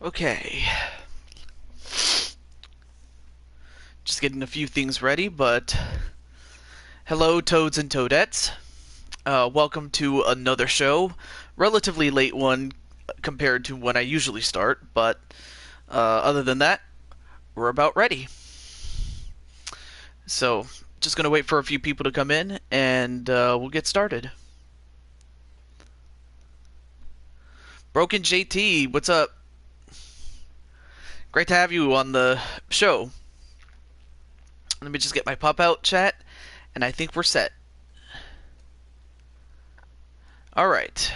Okay. Just getting a few things ready, but hello, Toads and Toadettes. Welcome to another show. Relatively late one compared to when I usually start, but other than that, we're about ready. So, just gonna wait for a few people to come in, and we'll get started. Broken JT, what's up? Great to have you on the show. Let me just get my pop out chat, and I think we're set. Alright.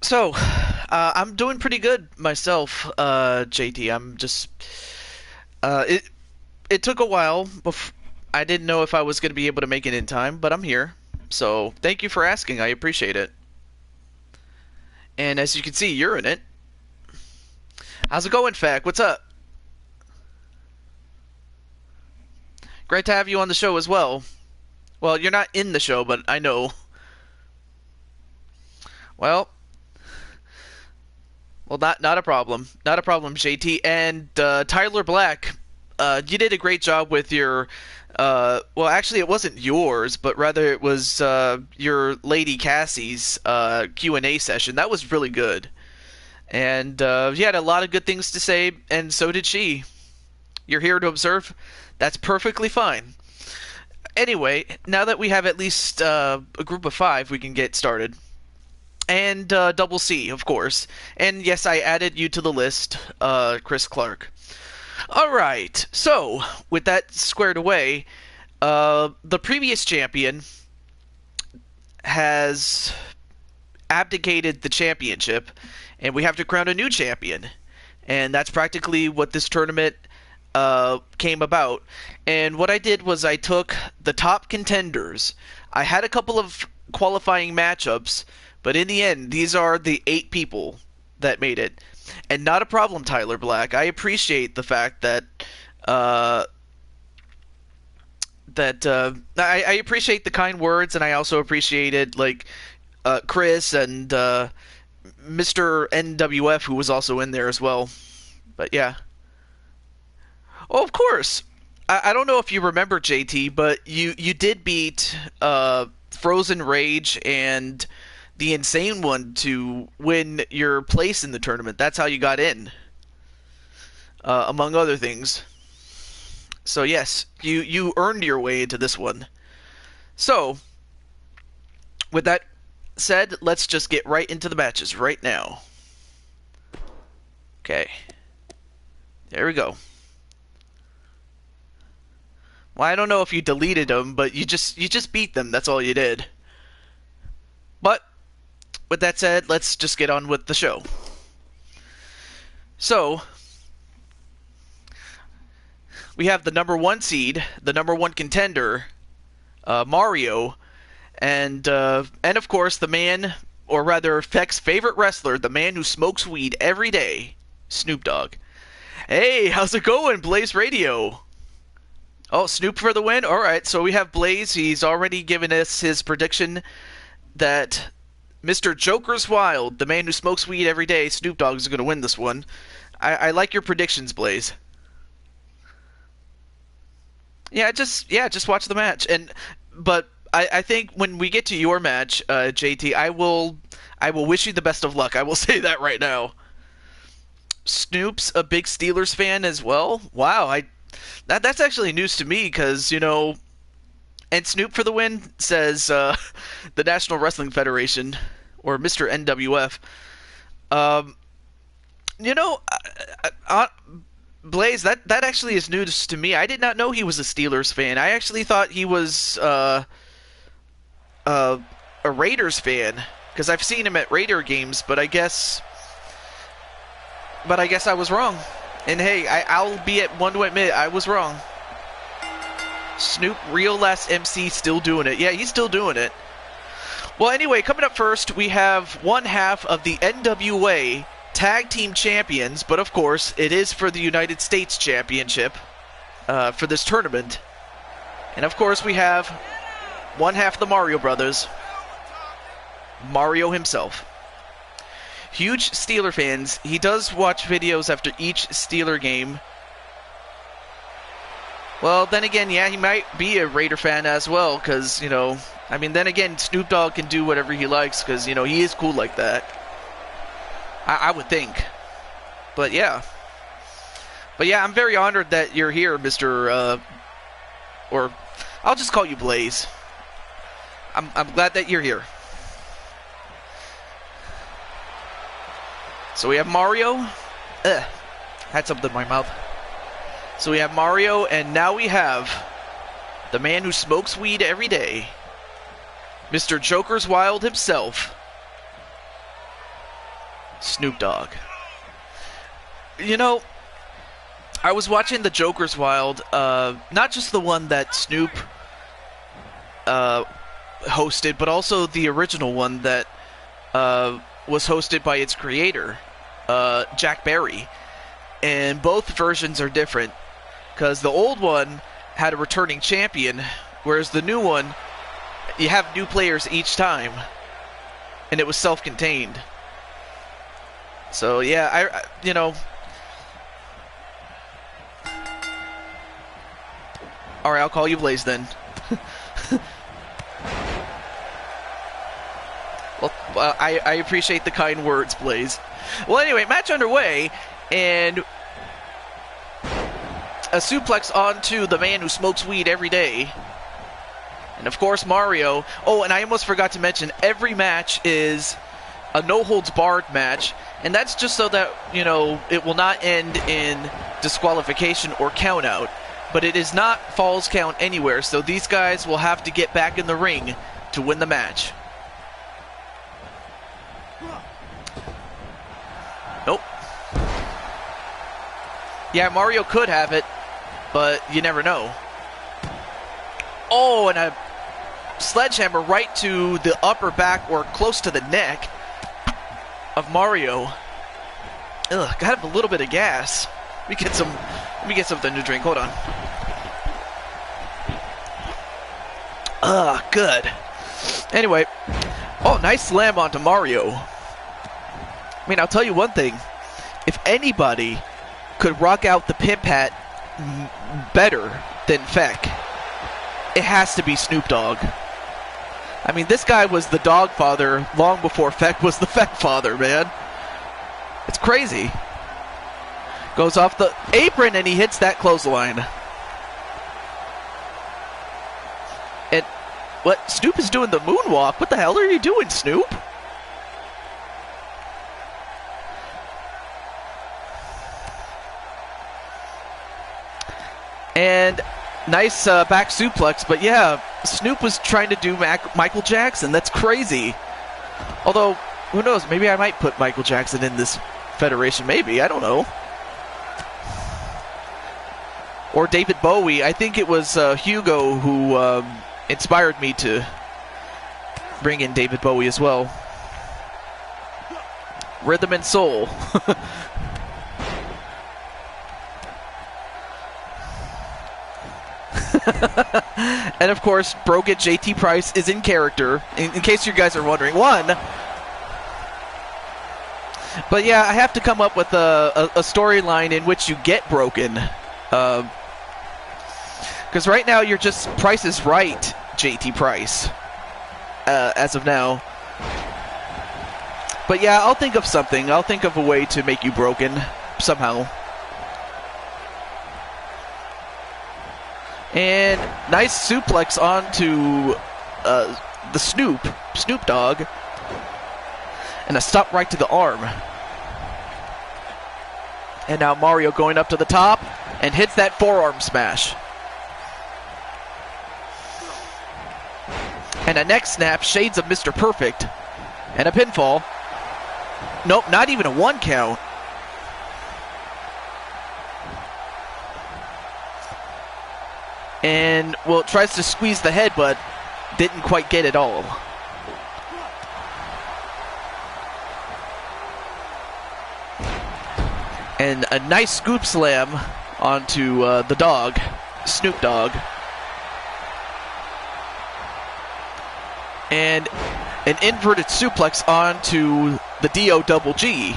So, I'm doing pretty good myself, JT. I'm just. It took a while. I didn't know if I was going to be able to make it in time, but I'm here. So, thank you for asking. I appreciate it. And as you can see, you're in it. How's it going, Fac? What's up? Great to have you on the show as well. Well, you're not in the show, but I know. Well, not a problem. Not a problem, JT. And Tyler Black, you did a great job with your. Well, actually, it wasn't yours, but rather it was your lady Cassie's Q&A session. That was really good, and you had a lot of good things to say, and so did she. You're here to observe. That's perfectly fine. Anyway, now that we have at least a group of 5, we can get started. And Double C, of course. And yes, I added you to the list, Chris Clark. Alright, so, with that squared away, the previous champion has abdicated the championship, and we have to crown a new champion. And that's practically what this tournament came about. And what I did was I took the top contenders. I had a couple of qualifying matchups, but in the end, these are the 8 people that made it. And not a problem, Tyler Black. I appreciate the fact that I appreciate the kind words, and I also appreciated Chris and Mr. NWF, who was also in there as well. But yeah. Oh, of course. I don't know if you remember, JT, but you did beat Frozen Rage and the Insane One to win your place in the tournament. That's how you got in, among other things. So yes, you earned your way into this one. So, with that said, let's just get right into the matches right now. Okay. There we go. Well, I don't know if you deleted them, but you just beat them. That's all you did. But with that said, let's just get on with the show. So, we have the number 1 seed, the number 1 contender, Mario, and of course the man, or rather Feck's favorite wrestler, the man who smokes weed every day, Snoop Dogg. Hey, how's it going, Blaze Radio? Oh, Snoop for the win? Alright, so we have Blaze. He's already given us his prediction that Mr. Joker's Wild, the man who smokes weed every day, Snoop Dogg, is going to win this one. I like your predictions, Blaze. Yeah, just watch the match. But I think when we get to your match, JT, I will wish you the best of luck. I will say that right now. Snoop's a big Steelers fan as well. Wow, that's actually news to me because, and Snoop for the win says the National Wrestling Federation, or Mr. NWF. You know, Blaze, that actually is news to me. I did not know he was a Steelers fan. I actually thought he was a Raiders fan because I've seen him at Raider games, but I guess I was wrong. And hey, I'll be at one to admit I was wrong. Snoop, real last MC, still doing it. Yeah, he's still doing it. Well, anyway, coming up first, we have one half of the NWA Tag Team Champions, but of course, it is for the United States Championship for this tournament. And of course, we have one half of the Mario Brothers, Mario himself. huge Steeler fans. He does watch videos after each Steeler game. Well, then again, yeah, he might be a Raider fan as well, because, you know, I mean, then again, Snoop Dogg can do whatever he likes, because, you know, he is cool like that. I would think. But yeah, I'm very honored that you're here, Mr. Or I'll just call you Blaze. I'm glad that you're here. So we have Mario. Had something in my mouth. So we have Mario, and now we have the man who smokes weed every day, Mr. Joker's Wild himself, Snoop Dogg. You know, I was watching the Joker's Wild, not just the one that Snoop hosted, but also the original one that was hosted by its creator, Jack Barry. And both versions are different, because the old one had a returning champion, whereas the new one, you have new players each time, and it was self-contained. So yeah, you know. All right, I'll call you Blaze then. Well, I appreciate the kind words, Blaze. Well, anyway, match underway, and a suplex onto the man who smokes weed every day. And of course, Mario. Oh, and I almost forgot to mention, every match is a no-holds-barred match, and that's just so that, you know, it will not end in disqualification or count-out. But it is not falls count anywhere, so these guys will have to get back in the ring to win the match. Nope. Yeah, Mario could have it, but you never know. Oh, and a sledgehammer right to the upper back or close to the neck of Mario. Ugh, gotta have a little bit of gas. Let me get something to drink. Hold on. Good. Anyway, oh, nice slam onto Mario. I mean, I'll tell you one thing. If anybody could rock out the pimp hat better than Feck, it has to be Snoop Dogg. I mean, this guy was the dog father long before Feck was the Feck father, man. It's crazy. Goes off the apron and he hits that clothesline. And what? Snoop is doing the moonwalk. What the hell are you doing, Snoop? And nice back suplex, but yeah, Snoop was trying to do Michael Jackson. That's crazy. Although, who knows? Maybe I might put Michael Jackson in this federation. Maybe. I don't know. Or David Bowie. I think it was Hugo who inspired me to bring in David Bowie as well. Rhythm and Soul. And of course, Brogan JT Price is in character, in case you guys are wondering. But yeah, I have to come up with a storyline in which you get Broken. Because right now you're just Price is Right, JT Price, as of now. But yeah, I'll think of something. I'll think of a way to make you Broken, somehow. And nice suplex onto the Snoop Dogg. And a stop right to the arm. And now Mario going up to the top and hits that forearm smash. And a neck snap, shades of Mr. Perfect. And a pinfall. Nope, not even a 1 count. And, well, tries to squeeze the head, but didn't quite get it all. And a nice scoop slam onto the dog, Snoop Dogg. And an inverted suplex onto the DO double G.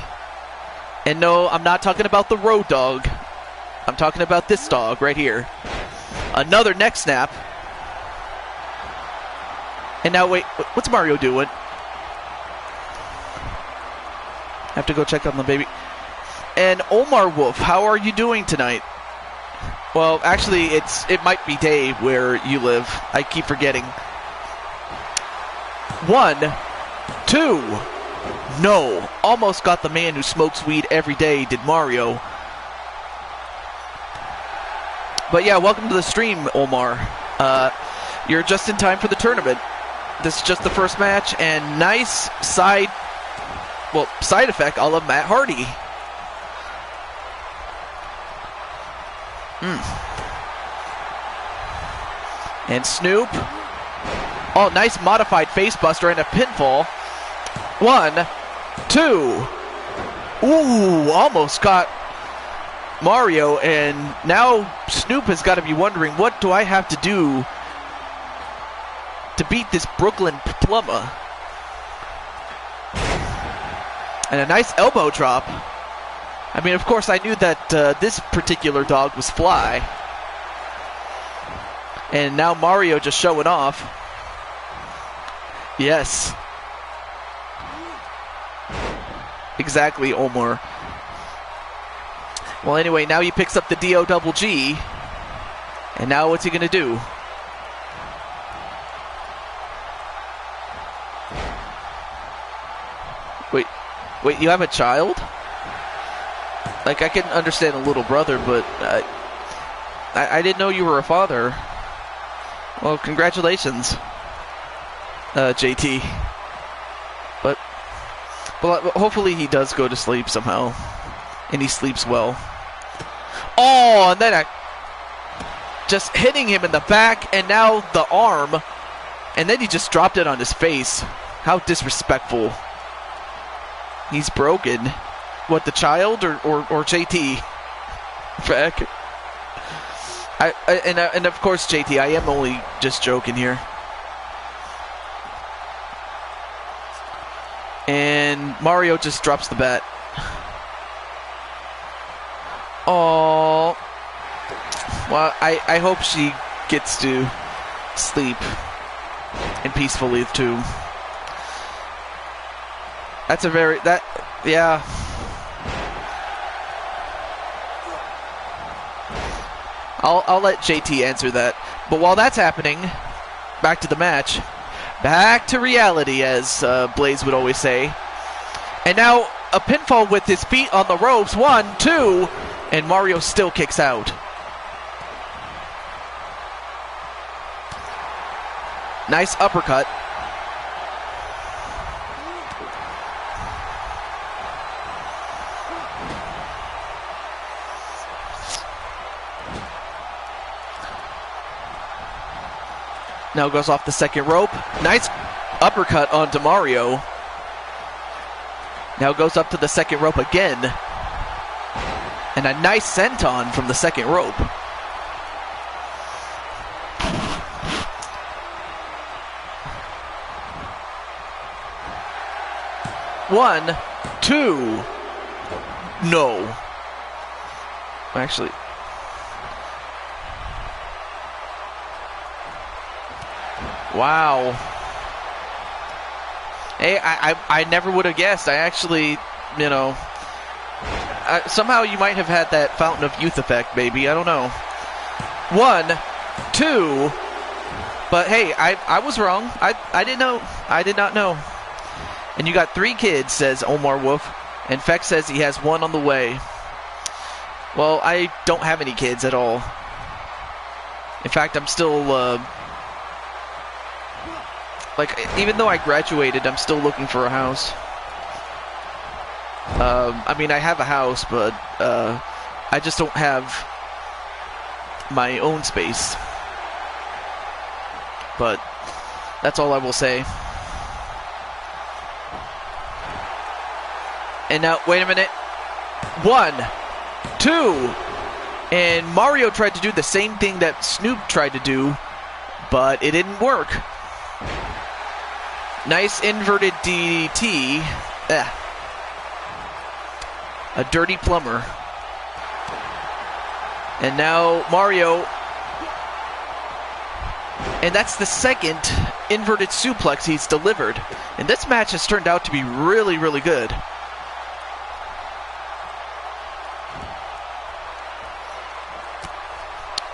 And no, I'm not talking about the Road Dog. I'm talking about this dog right here. Another neck snap. And now, wait, what's Mario doing? I have to go check on the baby. And Omar Wolf, how are you doing tonight? Well, actually, it might be day where you live. I keep forgetting. 1, 2. No. Almost got the man who smokes weed every day, did Mario. But yeah, welcome to the stream, Omar. You're just in time for the tournament. This is just the first match, and nice side effect a la Matt Hardy. And Snoop. Oh, nice modified face buster and a pinfall. 1, 2. Ooh, almost got Mario, and now Snoop has got to be wondering, what do I have to do to beat this Brooklyn plumber? And a nice elbow drop. I mean, of course, I knew that this particular dog was Fly. And now Mario just showing off. Yes. Exactly, Omar. Well, anyway, now he picks up the DO double G. And now what's he going to do? Wait, you have a child? Like, I can understand a little brother, but I didn't know you were a father. Well, congratulations, JT. But hopefully he does go to sleep somehow, and he sleeps well. Oh, and then just hitting him in the back, and now the arm, and then he just dropped it on his face. How disrespectful. He's broken. What, the child or JT? Back. And of course, JT, I am only just joking here. And Mario just drops the bat. Oh. Well, I hope she gets to sleep and peacefully too. That's a very, yeah. I'll let JT answer that. But while that's happening, back to the match. Back to reality, as Blaze would always say. And now a pinfall with his feet on the ropes. 1, 2, and Mario still kicks out. Nice uppercut. Now goes off the second rope. Nice uppercut onto Mario. Now goes up to the second rope again. And a nice senton from the second rope. One, two. No. Actually. Wow. Hey, I never would have guessed. I actually, you know, somehow you might have had that Fountain of Youth effect, maybe. I don't know. 1, 2. But hey, I was wrong. I didn't know. I did not know. And you got 3 kids, says Omar Wolf. And Feck says he has 1 on the way. Well, I don't have any kids at all. In fact, I'm still... like, even though I graduated, I'm still looking for a house. I mean, I have a house, but I just don't have my own space. But that's all I will say. And now, wait a minute. 1, 2. And Mario tried to do the same thing that Snoop tried to do, but it didn't work. Nice inverted DDT. A dirty plumber. And now Mario. And that's the second inverted suplex he's delivered. And this match has turned out to be really, really good.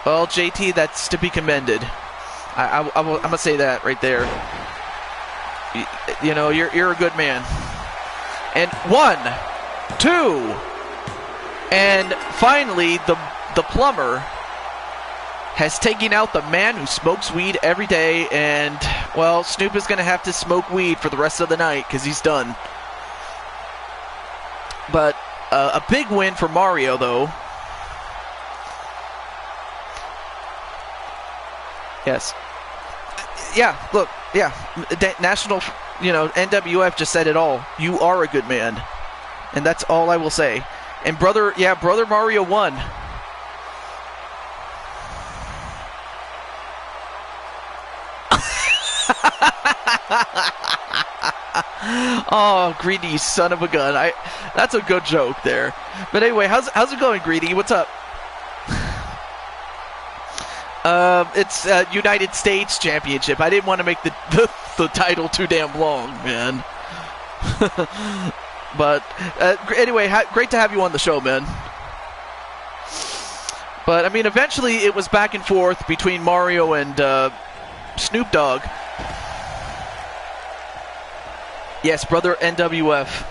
Well, JT, that's to be commended. I'm going to say that right there. You know, you're a good man. And 1, 2, and finally the plumber has taken out the man who smokes weed every day, and well, Snoop is going to have to smoke weed for the rest of the night because he's done. But a big win for Mario, though. Yes. Yeah, look, yeah, national, you know, NWF just said it all. You are a good man. And that's all I will say. And brother Mario won. Oh, Greedy, son of a gun. That's a good joke there. But anyway, how's it going, Greedy? What's up? It's United States Championship. I didn't want to make the title too damn long, man. But anyway, great to have you on the show, man. But I mean, eventually it was back and forth between Mario and Snoop Dogg. Yes, brother NWF.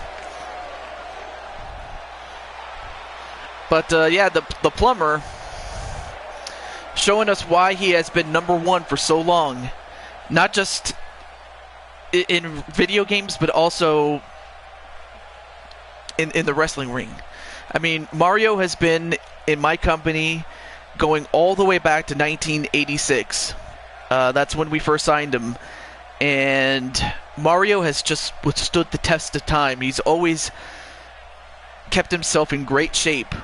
But yeah, the plumber showing us why he has been #1 for so long, not just in video games, but also in the wrestling ring. I mean, Mario has been in my company going all the way back to 1986. That's when we first signed him. And Mario has just withstood the test of time. He's always kept himself in great shape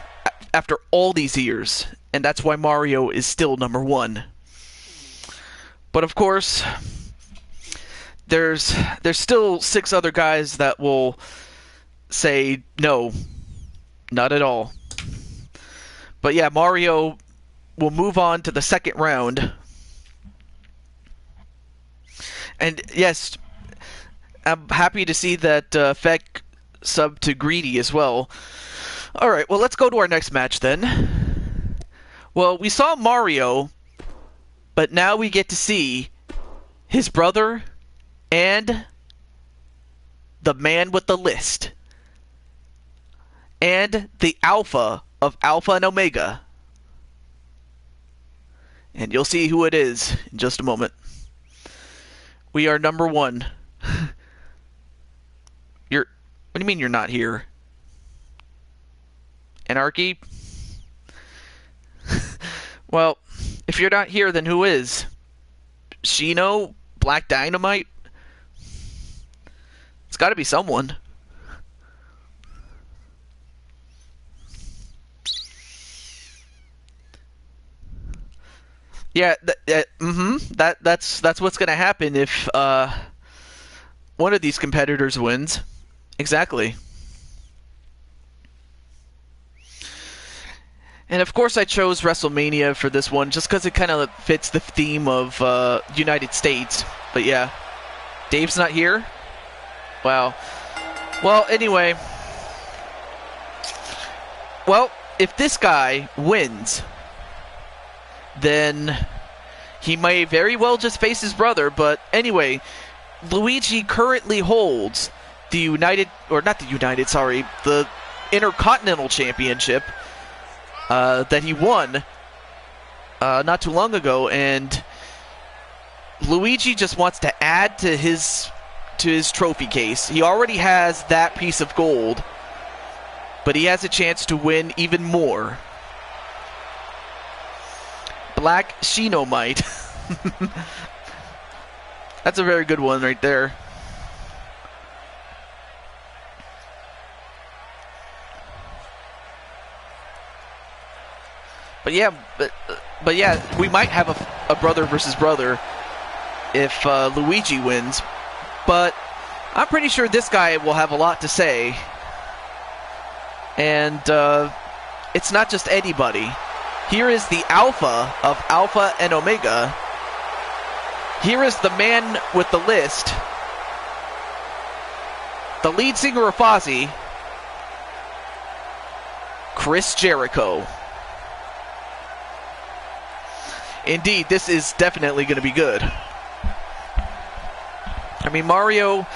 after all these years. And that's why Mario is still #1. But of course, there's still 6 other guys that will say no, not at all. But yeah, Mario will move on to the second round. And yes, I'm happy to see that Feck subbed to Greedy as well. Alright, well, let's go to our next match then. Well, we saw Mario, but now we get to see his brother and the man with the list. And the alpha of Alpha and Omega. And you'll see who it is in just a moment. We are #1. What do you mean you're not here? Anarchy? Well, if you're not here, then who is? Shino? Black Dynamite? It's got to be someone. Yeah, that's what's going to happen if one of these competitors wins. Exactly. And of course I chose WrestleMania for this one just because it kind of fits the theme of United States. But yeah, Dave's not here? Wow. Well, anyway. Well, if this guy wins, then he may very well just face his brother. But anyway, Luigi currently holds the the Intercontinental Championship that he won not too long ago, and Luigi just wants to add to his trophy case. He already has that piece of gold, but he has a chance to win even more. Black Shinomite. That's a very good one right there. But yeah, we might have a brother versus brother if Luigi wins. but I'm pretty sure this guy will have a lot to say. And it's not just anybody. Here is the Alpha of Alpha and Omega. Here is the man with the list. The lead singer of Fozzy, Chris Jericho. Indeed, this is definitely going to be good. I mean, Mario,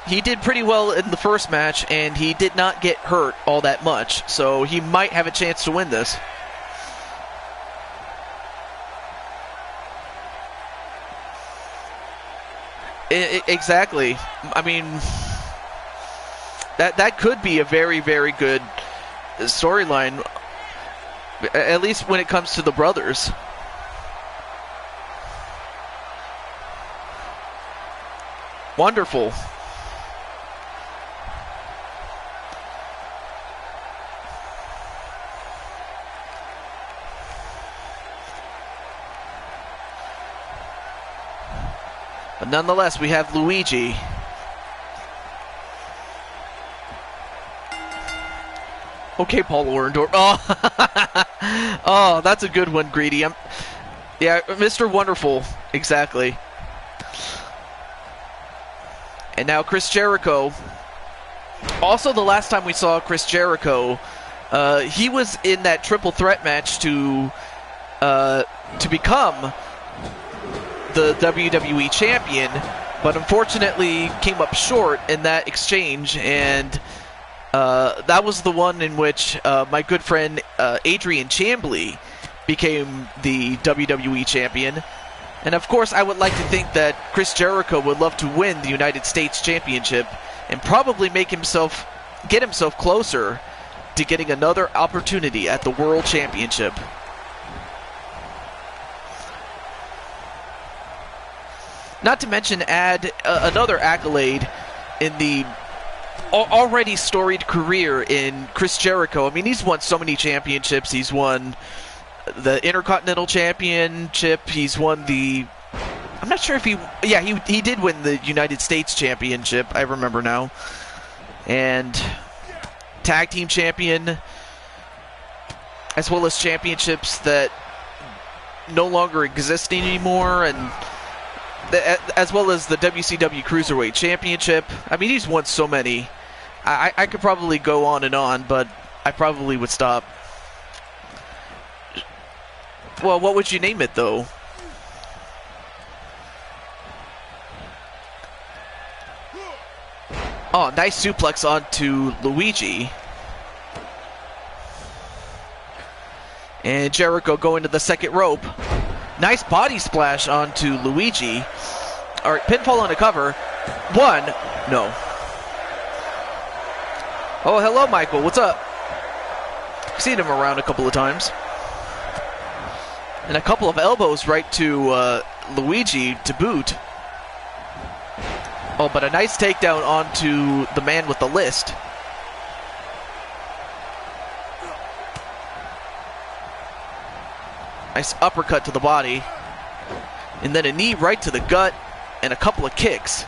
he did pretty well in the first match, and he did not get hurt all that much, so he might have a chance to win this. Exactly. I mean, that could be a very, very good storyline, at least when it comes to the brothers. Wonderful. But nonetheless, we have Luigi. Okay, Paul Orndorff. Oh, oh, that's a good one, Greedy. Yeah, Mr. Wonderful. Exactly. And now Chris Jericho. Also, the last time we saw Chris Jericho, he was in that triple threat match to become the WWE champion, but unfortunately came up short in that exchange, and that was the one in which my good friend Adrian Chambly became the WWE champion. And of course, I would like to think that Chris Jericho would love to win the United States Championship and probably get himself closer to getting another opportunity at the World Championship. Not to mention add another accolade in the already storied career in Chris Jericho. I mean, he's won so many championships. He's won the Intercontinental Championship. He's won the... I'm not sure if he did win the United States Championship. I remember now. And Tag Team Champion, as well as championships that no longer exist anymore, and as well as the WCW Cruiserweight Championship. I mean, he's won so many. I could probably go on and on, but I probably would stop. Well, what would you name it, though? Oh, nice suplex onto Luigi. And Jericho going to the second rope. Nice body splash onto Luigi. All right, pinfall on the cover. One. No. Oh, hello, Michael. What's up? I've seen him around a couple of times. And a couple of elbows right to Luigi to boot. Oh, but a nice takedown onto the man with the list. Nice uppercut to the body. And then a knee right to the gut and a couple of kicks.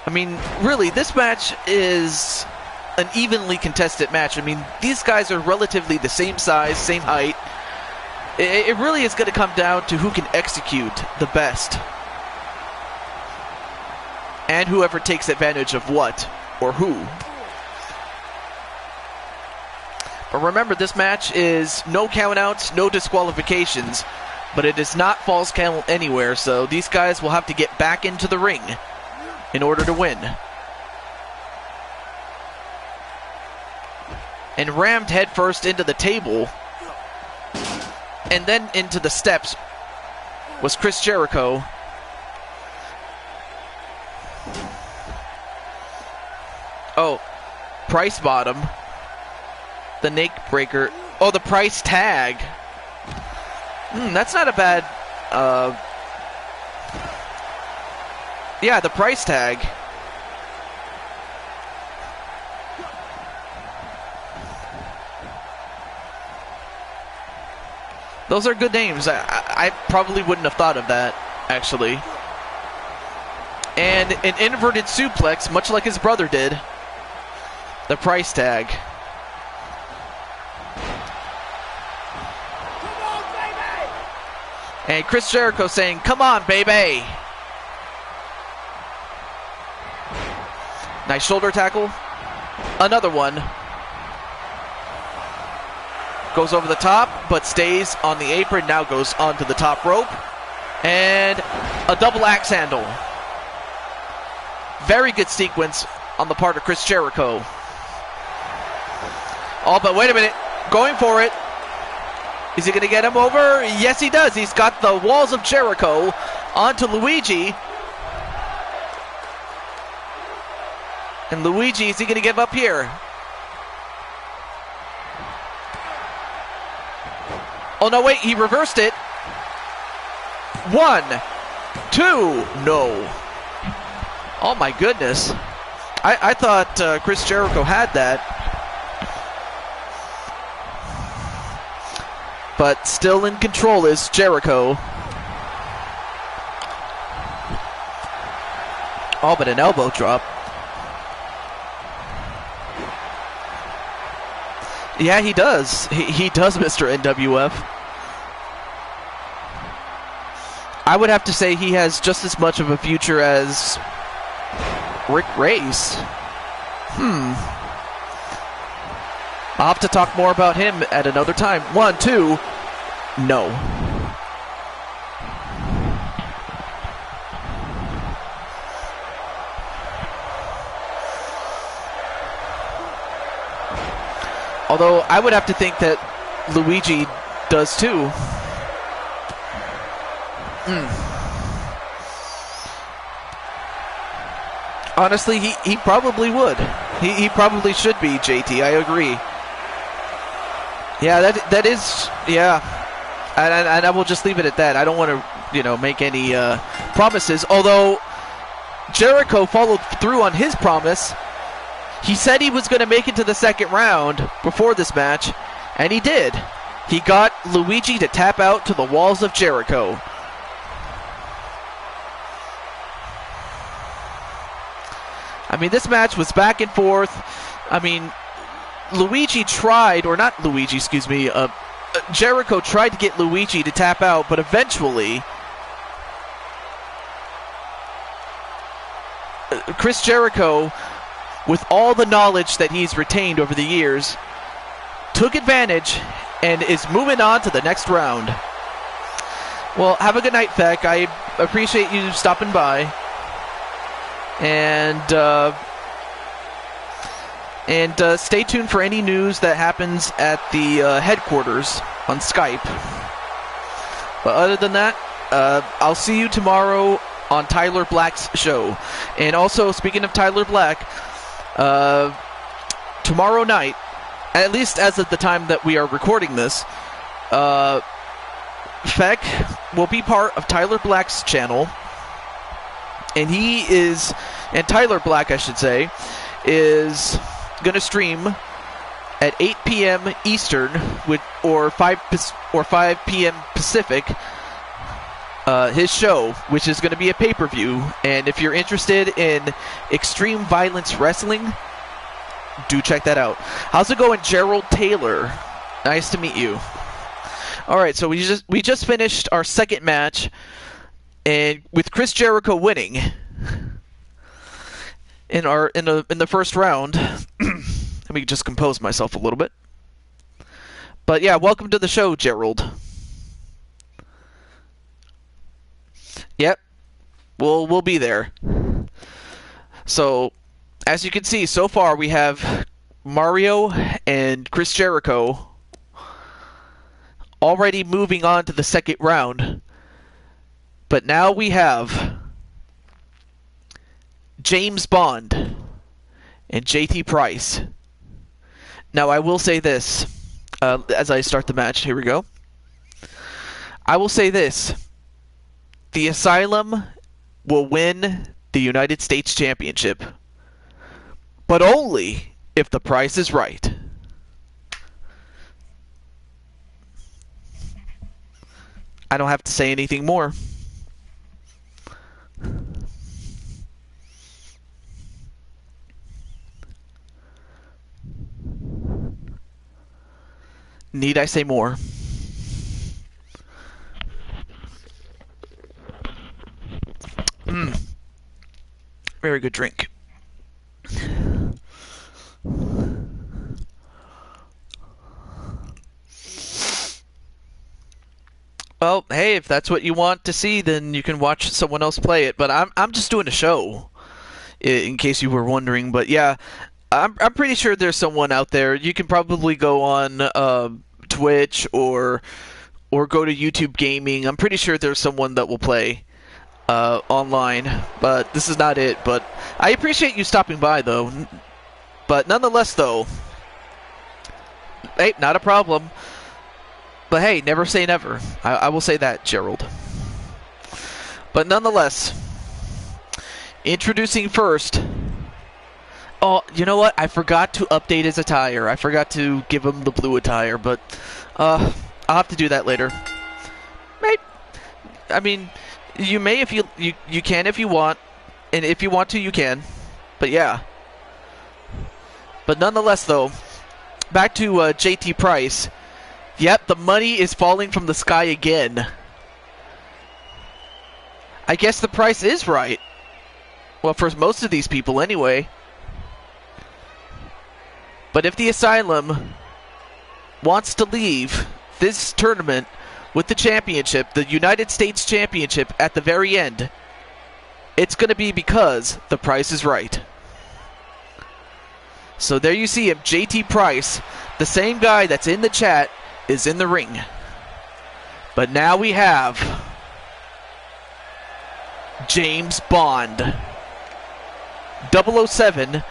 I mean, really, this match is an evenly contested match. I mean, these guys are relatively the same size, same height. It really is going to come down to who can execute the best. And whoever takes advantage of what or who. But remember, this match is no countouts, no disqualifications, but it is not false count anywhere, so these guys will have to get back into the ring in order to win. And rammed headfirst into the table and then into the steps was Chris Jericho. Oh, price bottom. The neck breaker. Oh, the price tag. That's not a bad... yeah, the price tag. Those are good names. I probably wouldn't have thought of that, actually. And an inverted suplex, much like his brother did. The price tag. Come on, baby! And Chris Jericho saying, "Come on, baby." Nice shoulder tackle. Another one. Goes over the top, but stays on the apron. Now goes onto the top rope. And a double axe handle. Very good sequence on the part of Chris Jericho. Oh, but wait a minute. Going for it. Is he going to get him over? Yes, he does. He's got the walls of Jericho onto Luigi. And Luigi, is he going to give up here? Oh, no, wait. He reversed it. 1, 2, no. Oh, my goodness. I thought Chris Jericho had that. But still in control is Jericho. Oh, but an elbow drop. Yeah, he does. He does, Mr. NWF. I would have to say he has just as much of a future as Rick Race. I'll have to talk more about him at another time. 1, 2, no. Although I would have to think that Luigi does too. Honestly, he probably would. He probably should be, JT. I agree. Yeah, that is, yeah. And I will just leave it at that. I don't want to, make any promises. Although Jericho followed through on his promise. He said he was going to make it to the second round before this match, and he did. He got Luigi to tap out to the walls of Jericho. I mean, this match was back and forth. I mean, Luigi tried, or not Luigi, excuse me, Jericho tried to get Luigi to tap out, but eventually Chris Jericho, with all the knowledge that he's retained over the years, took advantage and is moving on to the next round. Well, have a good night, Feck. I appreciate you stopping by. And stay tuned for any news that happens at the headquarters on Skype. But other than that, I'll see you tomorrow on Tyler Black's show. And also, speaking of Tyler Black, tomorrow night, at least as of the time that we are recording this, Feck will be part of Tyler Black's channel. And Tyler Black, I should say, is going to stream at 8 p.m. Eastern or 5 p.m. Pacific, his show, which is going to be a pay-per-view. And if you're interested in extreme violence wrestling, do check that out. How's it going, Gerald Taylor? Nice to meet you. All right, so we just finished our second match, and with Chris Jericho winning in the first round. Let me just compose myself a little bit. But yeah, welcome to the show, Gerald. Yep, we'll be there. So, as you can see, so far we have Mario and Chris Jericho already moving on to the second round. But now we have James Bond and JT Price. Now, I will say this as I start the match. Here we go. I will say this. The Asylum will win the United States Championship, but only if the price is right. I don't have to say anything more. Need I say more? Very good drink. Well, hey, if that's what you want to see, then you can watch someone else play it. But I'm just doing a show, in case you were wondering. But yeah, I'm pretty sure there's someone out there. You can probably go on Twitch or go to YouTube Gaming. I'm pretty sure there's someone that will play online. But this is not it. But I appreciate you stopping by, though. But nonetheless, though, hey, not a problem. But hey, never say never. I will say that, Gerald. But nonetheless, introducing first. Oh, you know what? I forgot to update his attire. I forgot to give him the blue attire, but I'll have to do that later. Maybe. I mean, you may if you can if you want, and if you want to, you can. But yeah. But nonetheless, though, back to JT Price. Yep, the money is falling from the sky again. I guess the price is right. Well, for most of these people, anyway. But if the Asylum wants to leave this tournament with the championship, the United States Championship, at the very end, it's going to be because the price is right. So there you see him, JT Price, the same guy that's in the chat, is in the ring. But now we have James Bond, 007,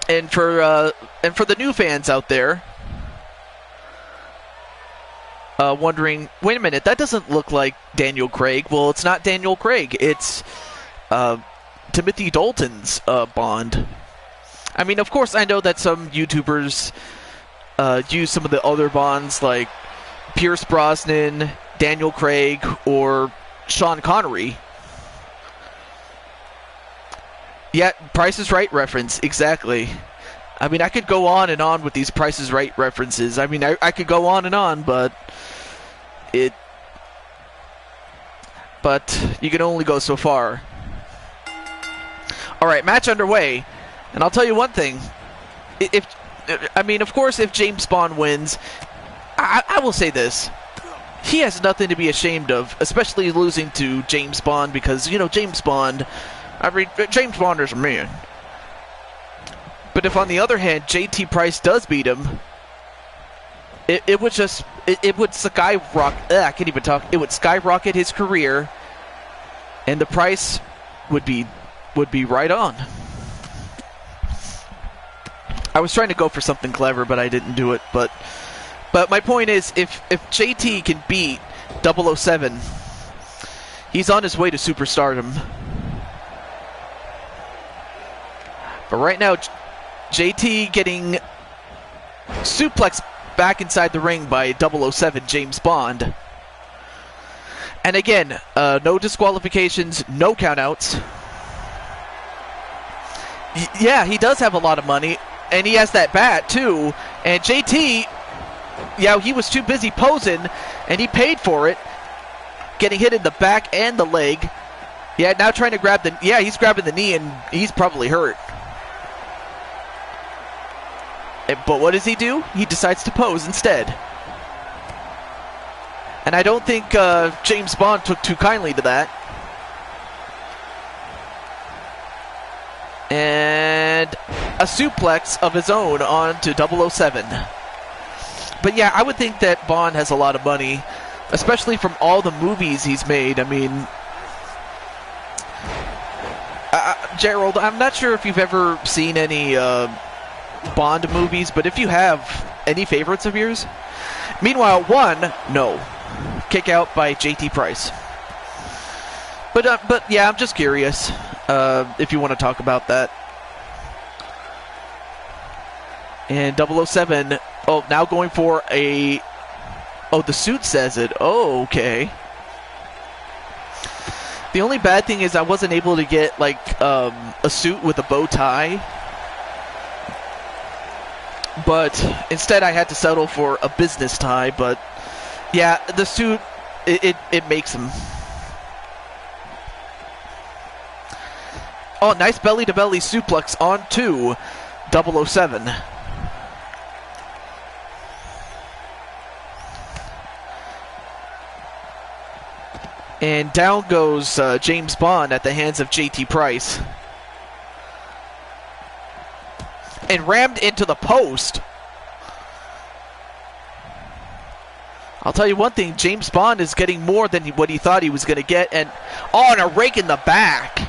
and for the new fans out there wondering, wait a minute, that doesn't look like Daniel Craig. Well, it's not Daniel Craig. It's Timothy Dalton's Bond. I mean, of course, I know that some YouTubers use some of the other Bonds like Pierce Brosnan, Daniel Craig, or Sean Connery. Yeah, Price is Right reference, exactly. I mean, I could go on and on with these Price is Right references. I mean, I could go on and on, but you can only go so far. All right, match underway, and I'll tell you one thing. Of course, if James Bond wins, I will say this. He has nothing to be ashamed of, especially losing to James Bond, because, James Bond, James Bond is a man. But if, on the other hand, JT Price does beat him, it would skyrocket, I can't even talk, it would skyrocket his career, and the price would be right on. I was trying to go for something clever, but I didn't do it. But my point is, if JT can beat 007, he's on his way to superstardom. But right now, JT getting suplexed back inside the ring by 007 James Bond. And again, no disqualifications, no countouts. Yeah, he does have a lot of money. And he has that bat, too. And JT, yeah, he was too busy posing, and he paid for it. Getting hit in the back and the leg. Yeah, now trying to grab the... Yeah, he's grabbing the knee, and he's probably hurt. But what does he do? He decides to pose instead. And I don't think James Bond took too kindly to that. And a suplex of his own onto 007. But yeah, I would think that Bond has a lot of money, especially from all the movies he's made. I mean, Gerald, I'm not sure if you've ever seen any Bond movies, but if you have, any favorites of yours? Meanwhile, one, no. Kick out by JT Price. But yeah, I'm just curious if you want to talk about that. And 007, now going for a Oh, the suit says it. Oh, okay. The only bad thing is I wasn't able to get, like, a suit with a bow tie. But instead I had to settle for a business tie. But, yeah, the suit, it makes him. Oh, nice belly-to-belly suplex onto 007. And down goes James Bond at the hands of JT Price. And rammed into the post. I'll tell you one thing, James Bond is getting more than what he thought he was going to get. And, oh, and a rake in the back.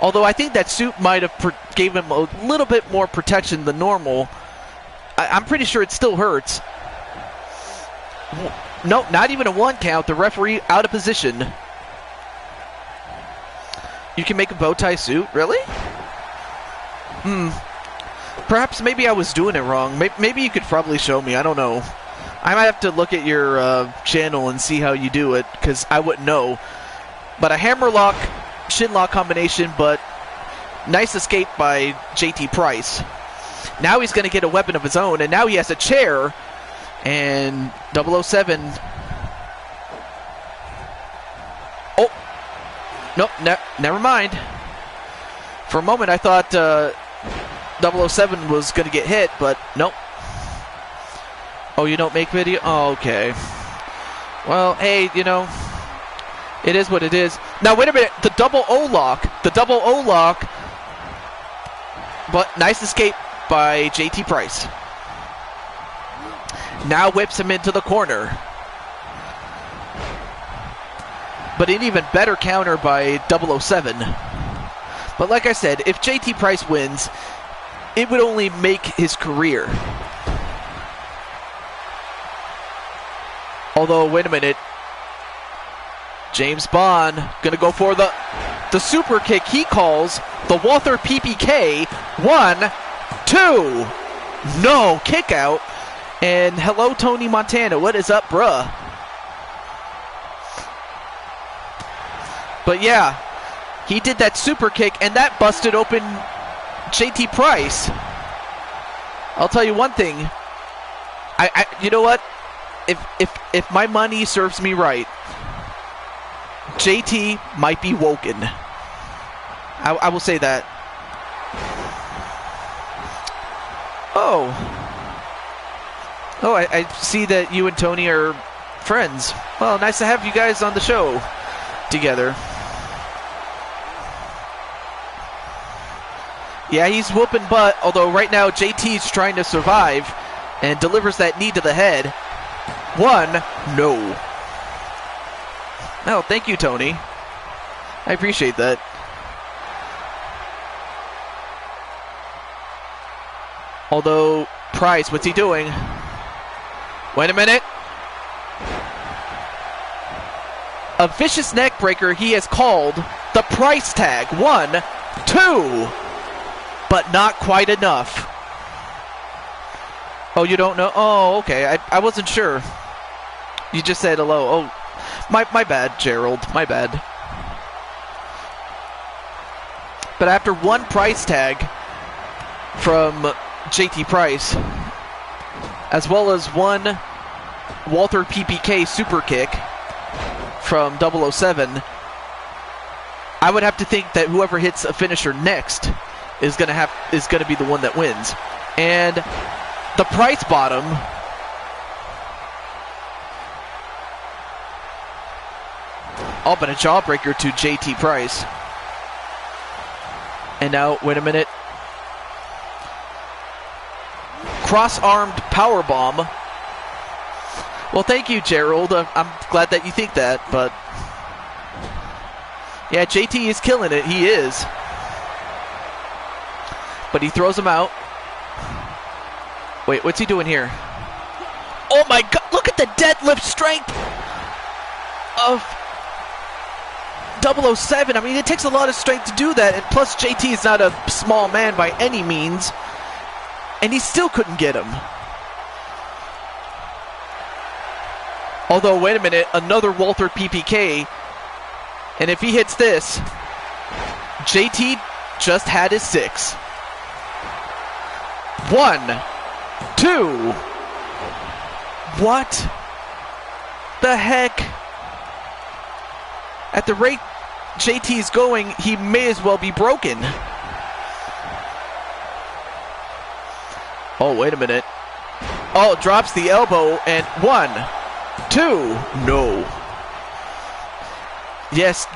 Although I think that suit might have gave him a little bit more protection than normal. I'm pretty sure it still hurts. No, not even a 1 count. The referee out of position. You can make a bow tie suit? Really? Perhaps maybe I was doing it wrong. Maybe you could probably show me. I don't know. I might have to look at your channel and see how you do it, because I wouldn't know. But a hammerlock, shinlock combination, but nice escape by JT Price. Now he's going to get a weapon of his own, and now he has a chair. And 007. Oh. Nope, never mind. For a moment, I thought 007 was going to get hit, but nope. Oh, you don't make video? Oh, okay. Well, hey, you know, it is what it is. Now, wait a minute. The double O-lock. The double O-lock. But nice escape by JT Price. Now whips him into the corner. But an even better counter by 007. But like I said, if JT Price wins, it would only make his career. Although, wait a minute. James Bond gonna go for the super kick he calls the Walther PPK. 1, 2. No, kick out. And hello, Tony Montana. What is up, bruh? But yeah, he did that super kick, and that busted open JT Price. I'll tell you one thing. You know what? If my money serves me right, JT might be woken. I will say that. Oh, I see that you and Tony are friends. Well, nice to have you guys on the show together. Yeah, he's whooping butt, although right now JT's trying to survive and delivers that knee to the head. 1, no. Oh, thank you, Tony. I appreciate that. Although, Price, what's he doing? Wait a minute. A vicious neck breaker he has called the Price tag. 1, 2. But not quite enough. Oh, you don't know? Oh, okay. I wasn't sure. You just said hello. Oh, my bad, Gerald. My bad. But after 1 Price tag from JT Price, as well as 1 Walther PPK super kick from 007, I would have to think that whoever hits a finisher next is gonna be the one that wins. And the Price bottom. Oh, but a jawbreaker to JT Price. And now, wait a minute. Cross-armed powerbomb. Well, thank you, Gerald. I'm glad that you think that, but yeah, JT is killing it. He is. But he throws him out. Wait, what's he doing here? Oh my God, look at the deadlift strength of 007. I mean, it takes a lot of strength to do that, and plus JT is not a small man by any means, and he still couldn't get him. Although, wait a minute, another Walther PPK. And if he hits this, JT just had his 6. 1, 2. What the heck? At the rate JT's going, he may as well be broken. Oh, wait a minute. Oh, drops the elbow, and 1, 2, no. Yes,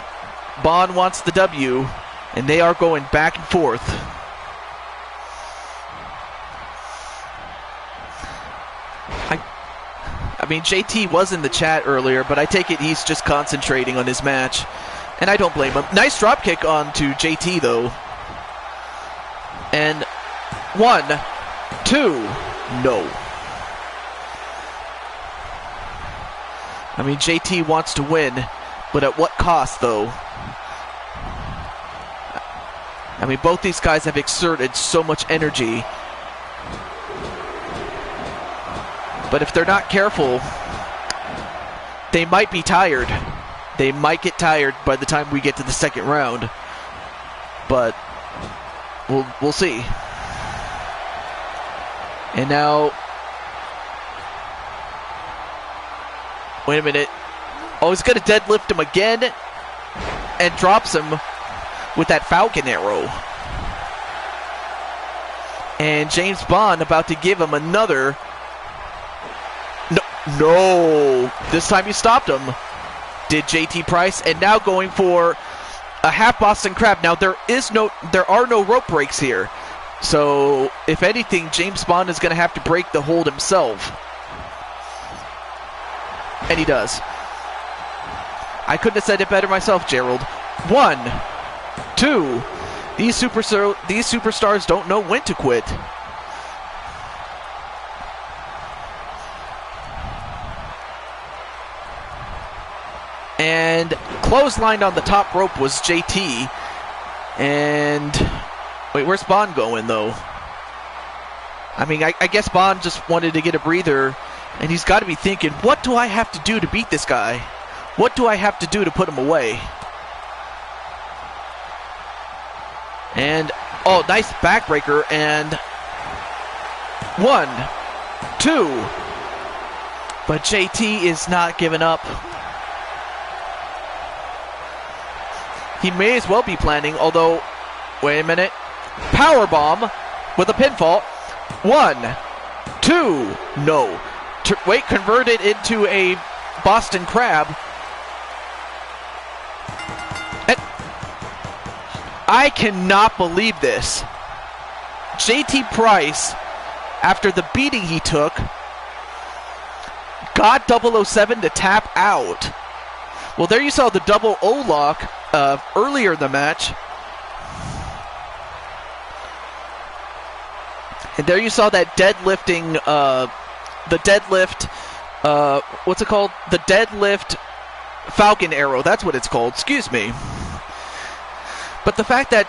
Bond wants the W, and they are going back and forth. I mean, JT was in the chat earlier, but I take it he's just concentrating on his match, and I don't blame him. Nice drop kick onto JT, though. And 1, 2, no. I mean, JT wants to win, but at what cost, though? I mean, both these guys have exerted so much energy. But if they're not careful, they might be tired. They might get tired by the time we get to the second round. But we'll see. And now, wait a minute. Oh, he's going to deadlift him again and drops him with that Falcon arrow. And James Bond about to give him another. No, this time he stopped him. Did JT Price, and now going for a half Boston Crab. Now there are no rope breaks here. So if anything, James Bond is going to have to break the hold himself. And he does. I couldn't have said it better myself, Gerald. 1, 2. These superstars don't know when to quit. And clotheslined on the top rope was JT. And wait, where's Bond going, though? I mean, I guess Bond just wanted to get a breather, and he's got to be thinking, what do I have to do to beat this guy? What do I have to do to put him away? And, oh, nice backbreaker, and 1, 2. But JT is not giving up. He may as well be planning, although, wait a minute. Powerbomb with a pinfall. 1, 2, no. Wait, converted into a Boston Crab. And I cannot believe this. JT Price, after the beating he took, got 007 to tap out. Well, there you saw the double O-lock earlier in the match. And there you saw that deadlifting, the deadlift, what's it called? The deadlift Falcon arrow. That's what it's called. Excuse me. But the fact that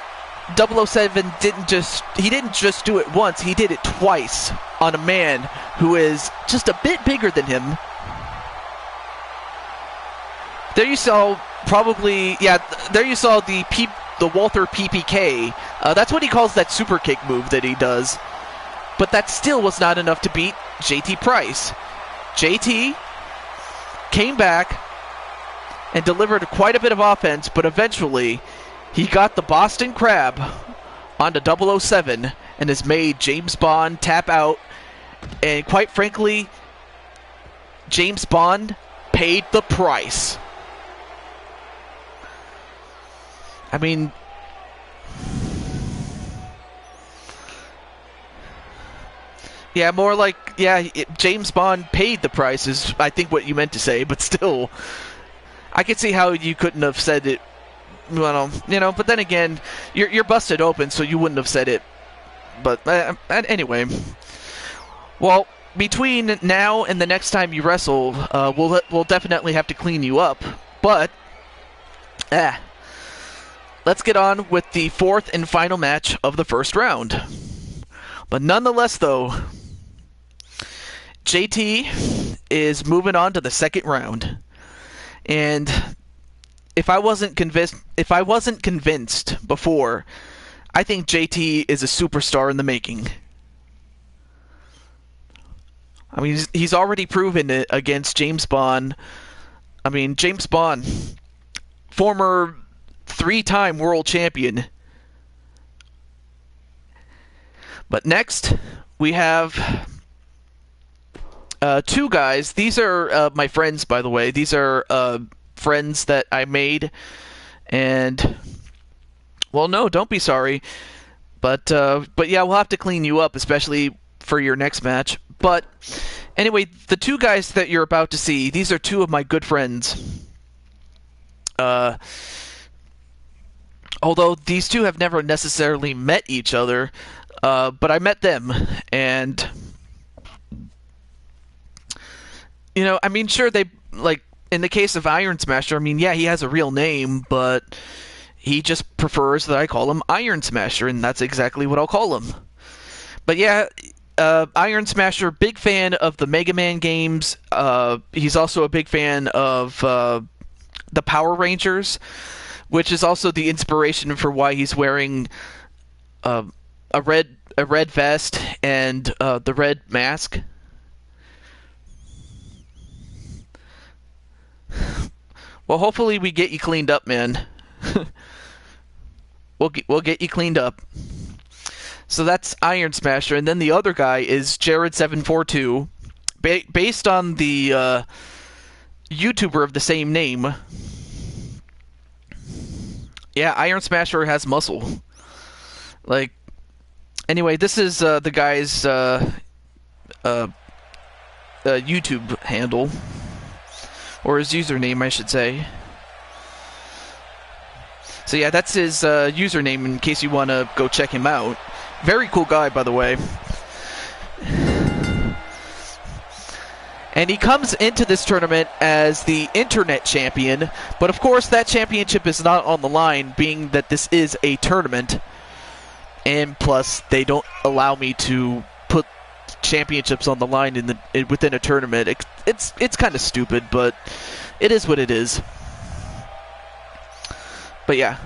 007 didn't just do it once, he did it twice on a man who is just a bit bigger than him. There you saw there you saw the Walther PPK. That's what he calls that super kick move that he does. But that still was not enough to beat JT Price. JT came back and delivered quite a bit of offense, but eventually he got the Boston Crab onto 007 and has made James Bond tap out. And quite frankly, James Bond paid the price. I mean, yeah, more like, James Bond paid the price is, I think, what you meant to say, but still, I could see how you couldn't have said it, well, but then again, you're busted open, so you wouldn't have said it, but anyway. Well, between now and the next time you wrestle, we'll definitely have to clean you up, but, let's get on with the fourth and final match of the first round. But nonetheless, though, JT is moving on to the second round. And if I wasn't convinced before, I think JT is a superstar in the making. I mean, he's already proven it against James Bond. I mean, James Bond, former 3-time world champion. But next, we have two guys. These are my friends, by the way. These are friends that I made. And, well, no, don't be sorry. But yeah, we'll have to clean you up, especially for your next match. But anyway, the two guys that you're about to see, these are two of my good friends. Although these two have never necessarily met each other, but I met them, and you know, I mean, sure, they, like, in the case of Iron Smasher, I mean, yeah, he has a real name, but he just prefers that I call him Iron Smasher, and that's exactly what I'll call him. But yeah, Iron Smasher, big fan of the Mega Man games. He's also a big fan of the Power Rangers, which is also the inspiration for why he's wearing a red vest and the red mask. Well, hopefully we get you cleaned up, man. We'll get you cleaned up. So that's Iron Smasher, and then the other guy is Jared742, based on the YouTuber of the same name. Yeah, Iron Smasher has muscle. Like, anyway, this is the guy's YouTube handle, or his username, I should say. So yeah, that's his username in case you want to go check him out. Very cool guy, by the way. And he comes into this tournament as the Internet Champion, but of course that championship is not on the line, being that this is a tournament. And plus, they don't allow me to put championships on the line within a tournament. It's kind of stupid, but it is what it is. But yeah.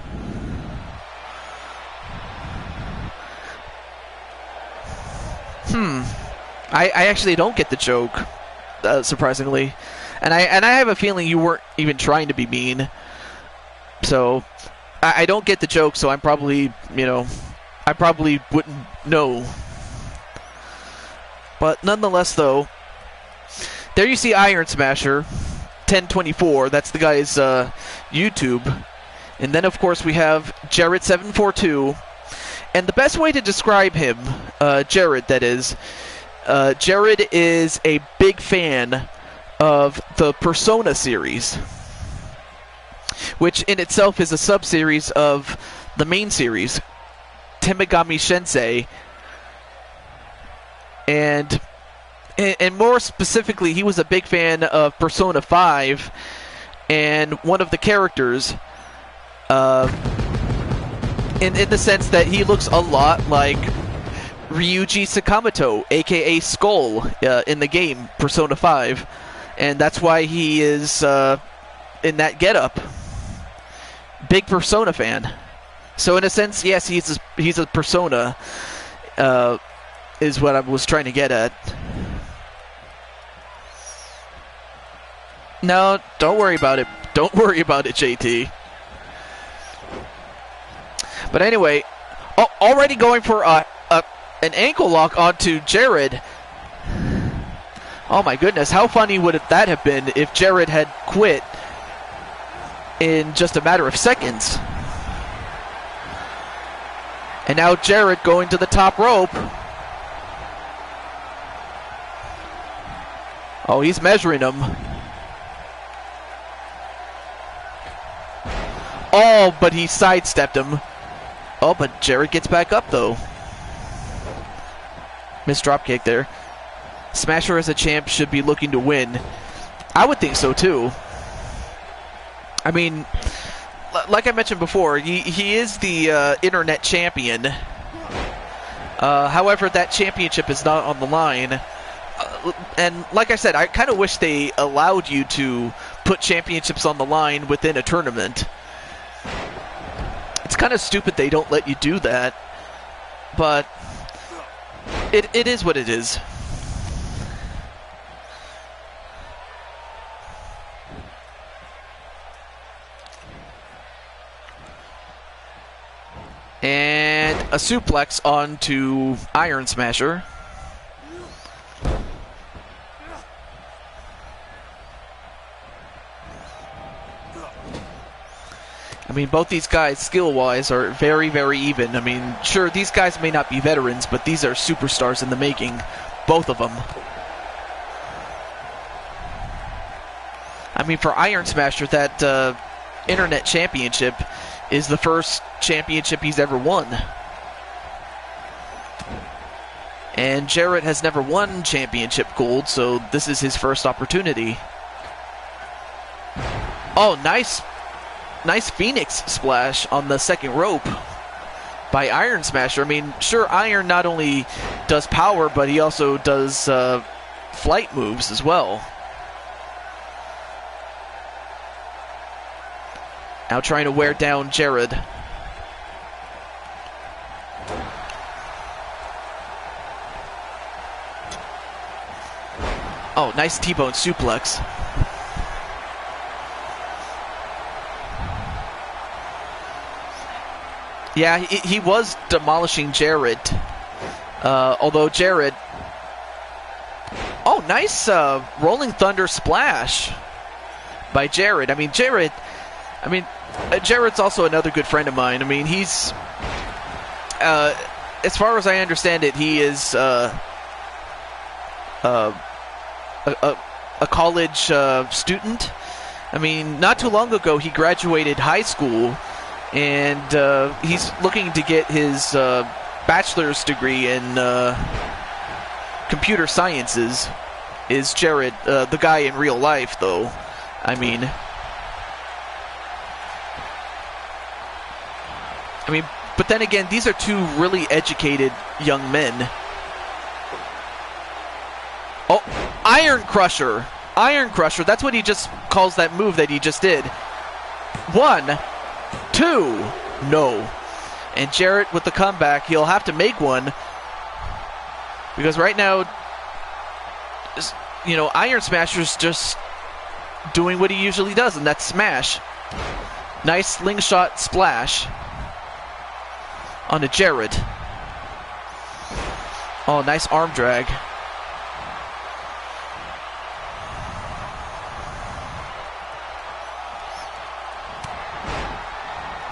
I actually don't get the joke, surprisingly, and I have a feeling you weren't even trying to be mean. So I don't get the joke. So I'm probably, I probably wouldn't know. But nonetheless, though, there you see Iron Smasher 1024. That's the guy's YouTube. And then, of course, we have Jared742. And the best way to describe him, Jared, that is, Jared is a big fan of the Persona series, which in itself is a sub-series of the main series, Temigami Shinsei. And more specifically, he was a big fan of Persona 5, and one of the characters, in the sense that he looks a lot like Ryuji Sakamoto, aka Skull, in the game Persona 5, and that's why he is in that getup. Big Persona fan. So in a sense, yes, he's a Persona, is what I was trying to get at. No, don't worry about it. Don't worry about it, JT. But anyway, already going for an ankle lock onto Jared. Oh my goodness, how funny would that have been if Jared had quit in just a matter of seconds? And now Jared going to the top rope. Oh, he's measuring him. Oh, but he sidestepped him. Oh, but Jared gets back up, though. Missed dropkick there. Smasher as a champ should be looking to win. I would think so, too. I mean, like I mentioned before, he is the Internet Champion. However, that championship is not on the line. And like I said, I kind of wish they allowed you to put championships on the line within a tournament. It's kind of stupid they don't let you do that, but it is what it is. And a suplex onto Iron Smasher. I mean, both these guys, skill-wise, are very, very even. I mean, sure, these guys may not be veterans, but these are superstars in the making. Both of them. I mean, for Iron Smasher, that Internet Championship is the first championship he's ever won. And Jarrett has never won championship gold, so this is his first opportunity. Oh, nice Phoenix splash on the second rope by Iron Smasher. I mean, sure, Iron not only does power, but he also does flight moves as well. Now trying to wear down Jarrett. Oh, nice T-bone suplex. Yeah, he was demolishing Jarrett. Although Jarrett... Oh, nice Rolling Thunder splash by Jarrett. I mean, Jarrett's also another good friend of mine. I mean, he's... as far as I understand it, he is a college student. I mean, not too long ago, he graduated high school, and he's looking to get his bachelor's degree in computer sciences. Is Jarrett the guy in real life, though? I mean, but then again, these are two really educated young men. Oh, Iron Crusher. Iron Crusher, that's what he just calls that move that he just did. 1, 2, no. And Jarrett with the comeback, he'll have to make one. Because right now, you know, Iron Smasher's just doing what he usually does, and that's smash. Nice slingshot splash onto Jarrett. Oh, nice arm drag.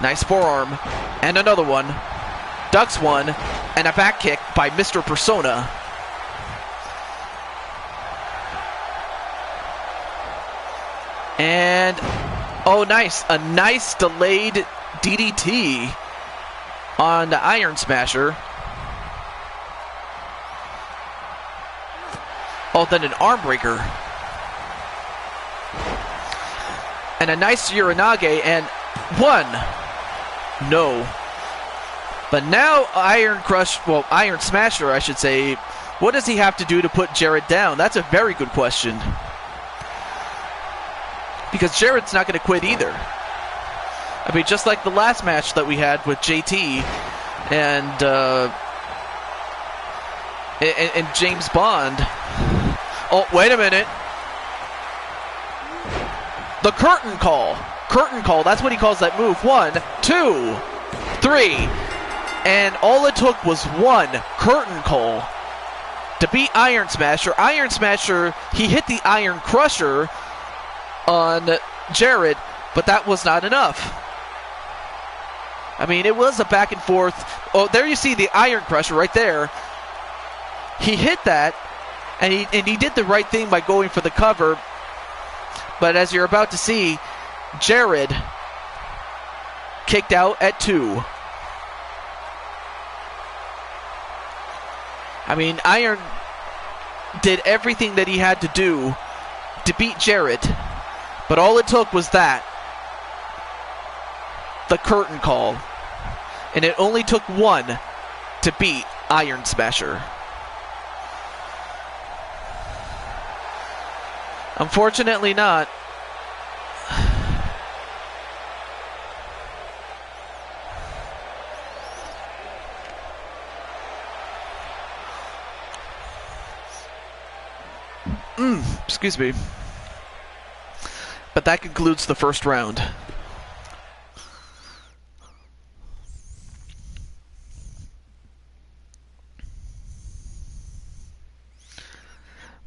Nice forearm. And another one. Ducks one. And a back kick by Mr. Persona. And, oh, nice. A nice delayed DDT on the Iron Smasher. Oh, then an arm breaker. And a nice Uranage, and 1. No. But now Iron Smasher, I should say, what does he have to do to put Jarrett down? That's a very good question. Because Jarrett's not going to quit either. I mean, just like the last match that we had with JT and James Bond. Oh, wait a minute. The curtain call. Curtain call, that's what he calls that move. 1, 2, 3. And all it took was 1 curtain call to beat Iron Smasher. Iron Smasher, he hit the Iron Crusher on Jarrett, but that was not enough. I mean, it was a back and forth. Oh, there you see the Iron Crusher right there. He hit that, and he did the right thing by going for the cover. But as you're about to see, Jarrett kicked out at 2. I mean, Iron did everything that he had to do to beat Jarrett, but all it took was that. The curtain call. And it only took 1 to beat Iron Smasher. Unfortunately not. Excuse me. But that concludes the first round.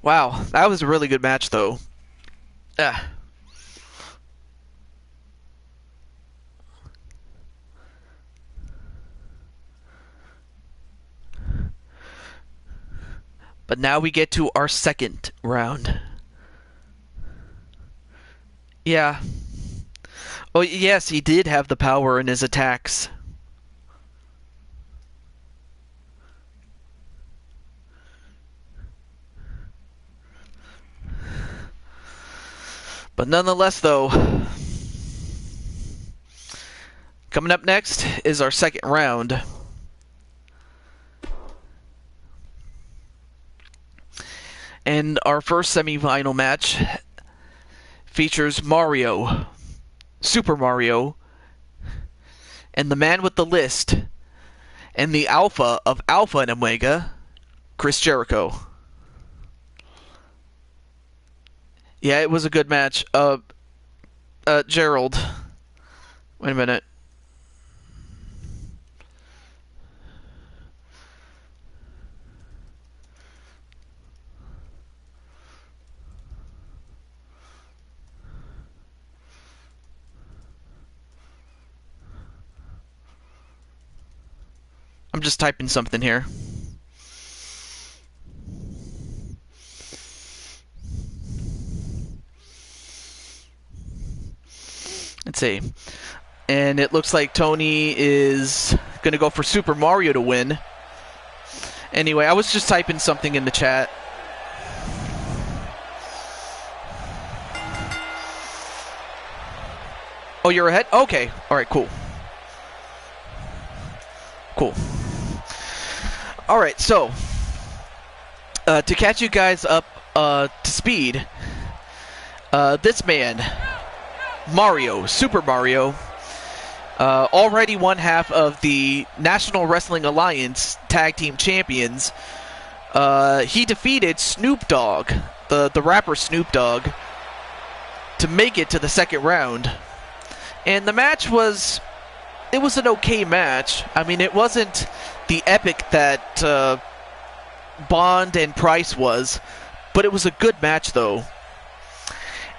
Wow, that was a really good match, though. Ah. But now we get to our second round. Yeah. Oh, yes, he did have the power in his attacks. But nonetheless, though, coming up next is our second round. And our first semifinal match features Mario, Super Mario, and the man with the list, and the alpha of Alpha and Omega, Chris Jericho. Yeah, it was a good match. Gerald. Wait a minute. I'm just typing something here. Let's see. And it looks like Tony is going to go for Super Mario to win. Anyway, I was just typing something in the chat. Oh, you're ahead? Okay. All right, cool. Cool. All right, so to catch you guys up to speed, this man, Mario, Super Mario, already one half of the National Wrestling Alliance Tag Team Champions. He defeated Snoop Dogg, the rapper Snoop Dogg, to make it to the second round. And the match was... it was an okay match. I mean, it wasn't the epic that Bond and Price was, but it was a good match, though.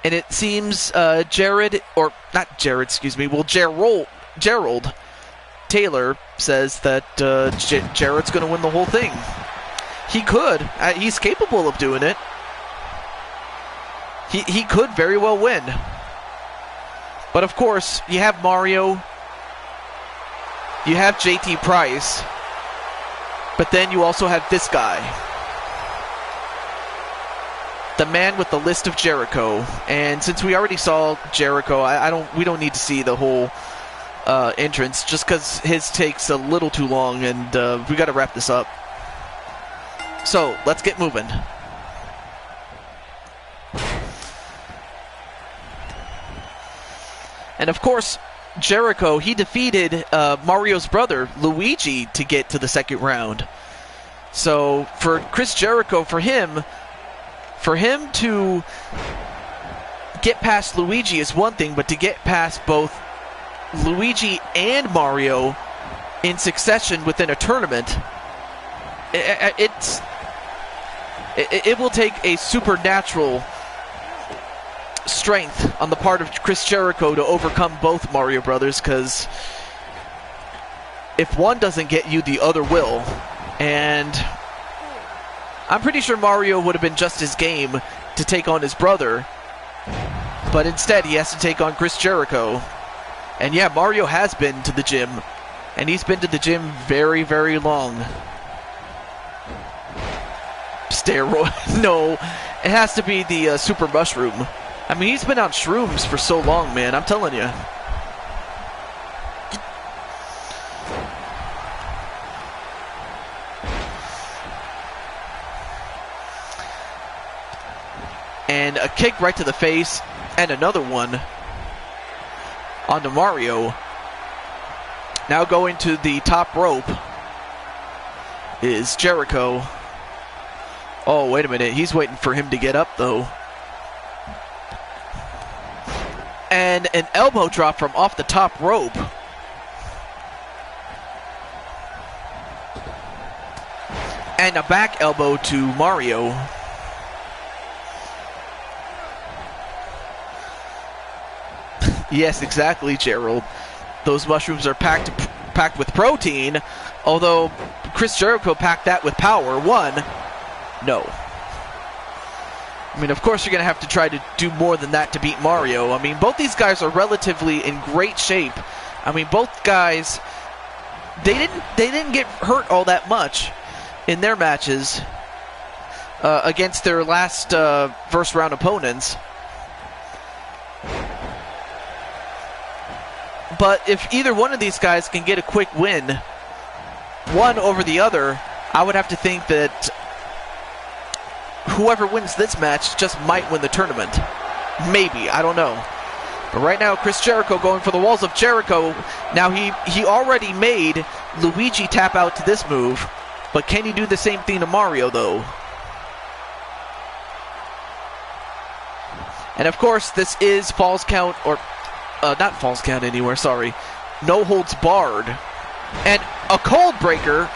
And it seems Gerald Taylor says that Jared's going to win the whole thing. He could. He's capable of doing it. He could very well win. But of course, you have Mario, you have JT Price, but then you also have this guy, the man with the list of Jericho. And since we already saw Jericho, we don't need to see the whole entrance, just because his takes a little too long, and we got to wrap this up. So let's get moving. And of course, Jericho, he defeated Mario's brother, Luigi, to get to the second round. So for Chris Jericho, for him to get past Luigi is one thing, but to get past both Luigi and Mario in succession within a tournament, it will take a supernatural strength on the part of Chris Jericho to overcome both Mario brothers, because if one doesn't get you, the other will. And I'm pretty sure Mario would have been just as game to take on his brother, but instead he has to take on Chris Jericho. And yeah, Mario has been to the gym, and he's been to the gym very, very long. Steroid? No, it has to be the super mushroom. I mean, he's been on shrooms for so long, man, I'm telling you. And a kick right to the face, and another one onto Mario. Now going to the top rope is Jericho. Oh, wait a minute. He's waiting for him to get up, though. And an elbow drop from off the top rope. And a back elbow to Mario. Yes, exactly, Gerald. Those mushrooms are packed with protein, although Chris Jericho packed that with power. One, no. I mean, of course you're going to have to try to do more than that to beat Mario. I mean, both these guys are relatively in great shape. I mean, both guys, they didn't get hurt all that much in their matches against their last first round opponents. But if either one of these guys can get a quick win, one over the other, I would have to think that whoever wins this match just might win the tournament. Maybe, I don't know. But right now, Chris Jericho going for the walls of Jericho. Now he already made Luigi tap out to this move, but can he do the same thing to Mario, though? And of course, this is Falls Count, or not Falls Count anywhere, sorry. No Holds Barred. And a code breaker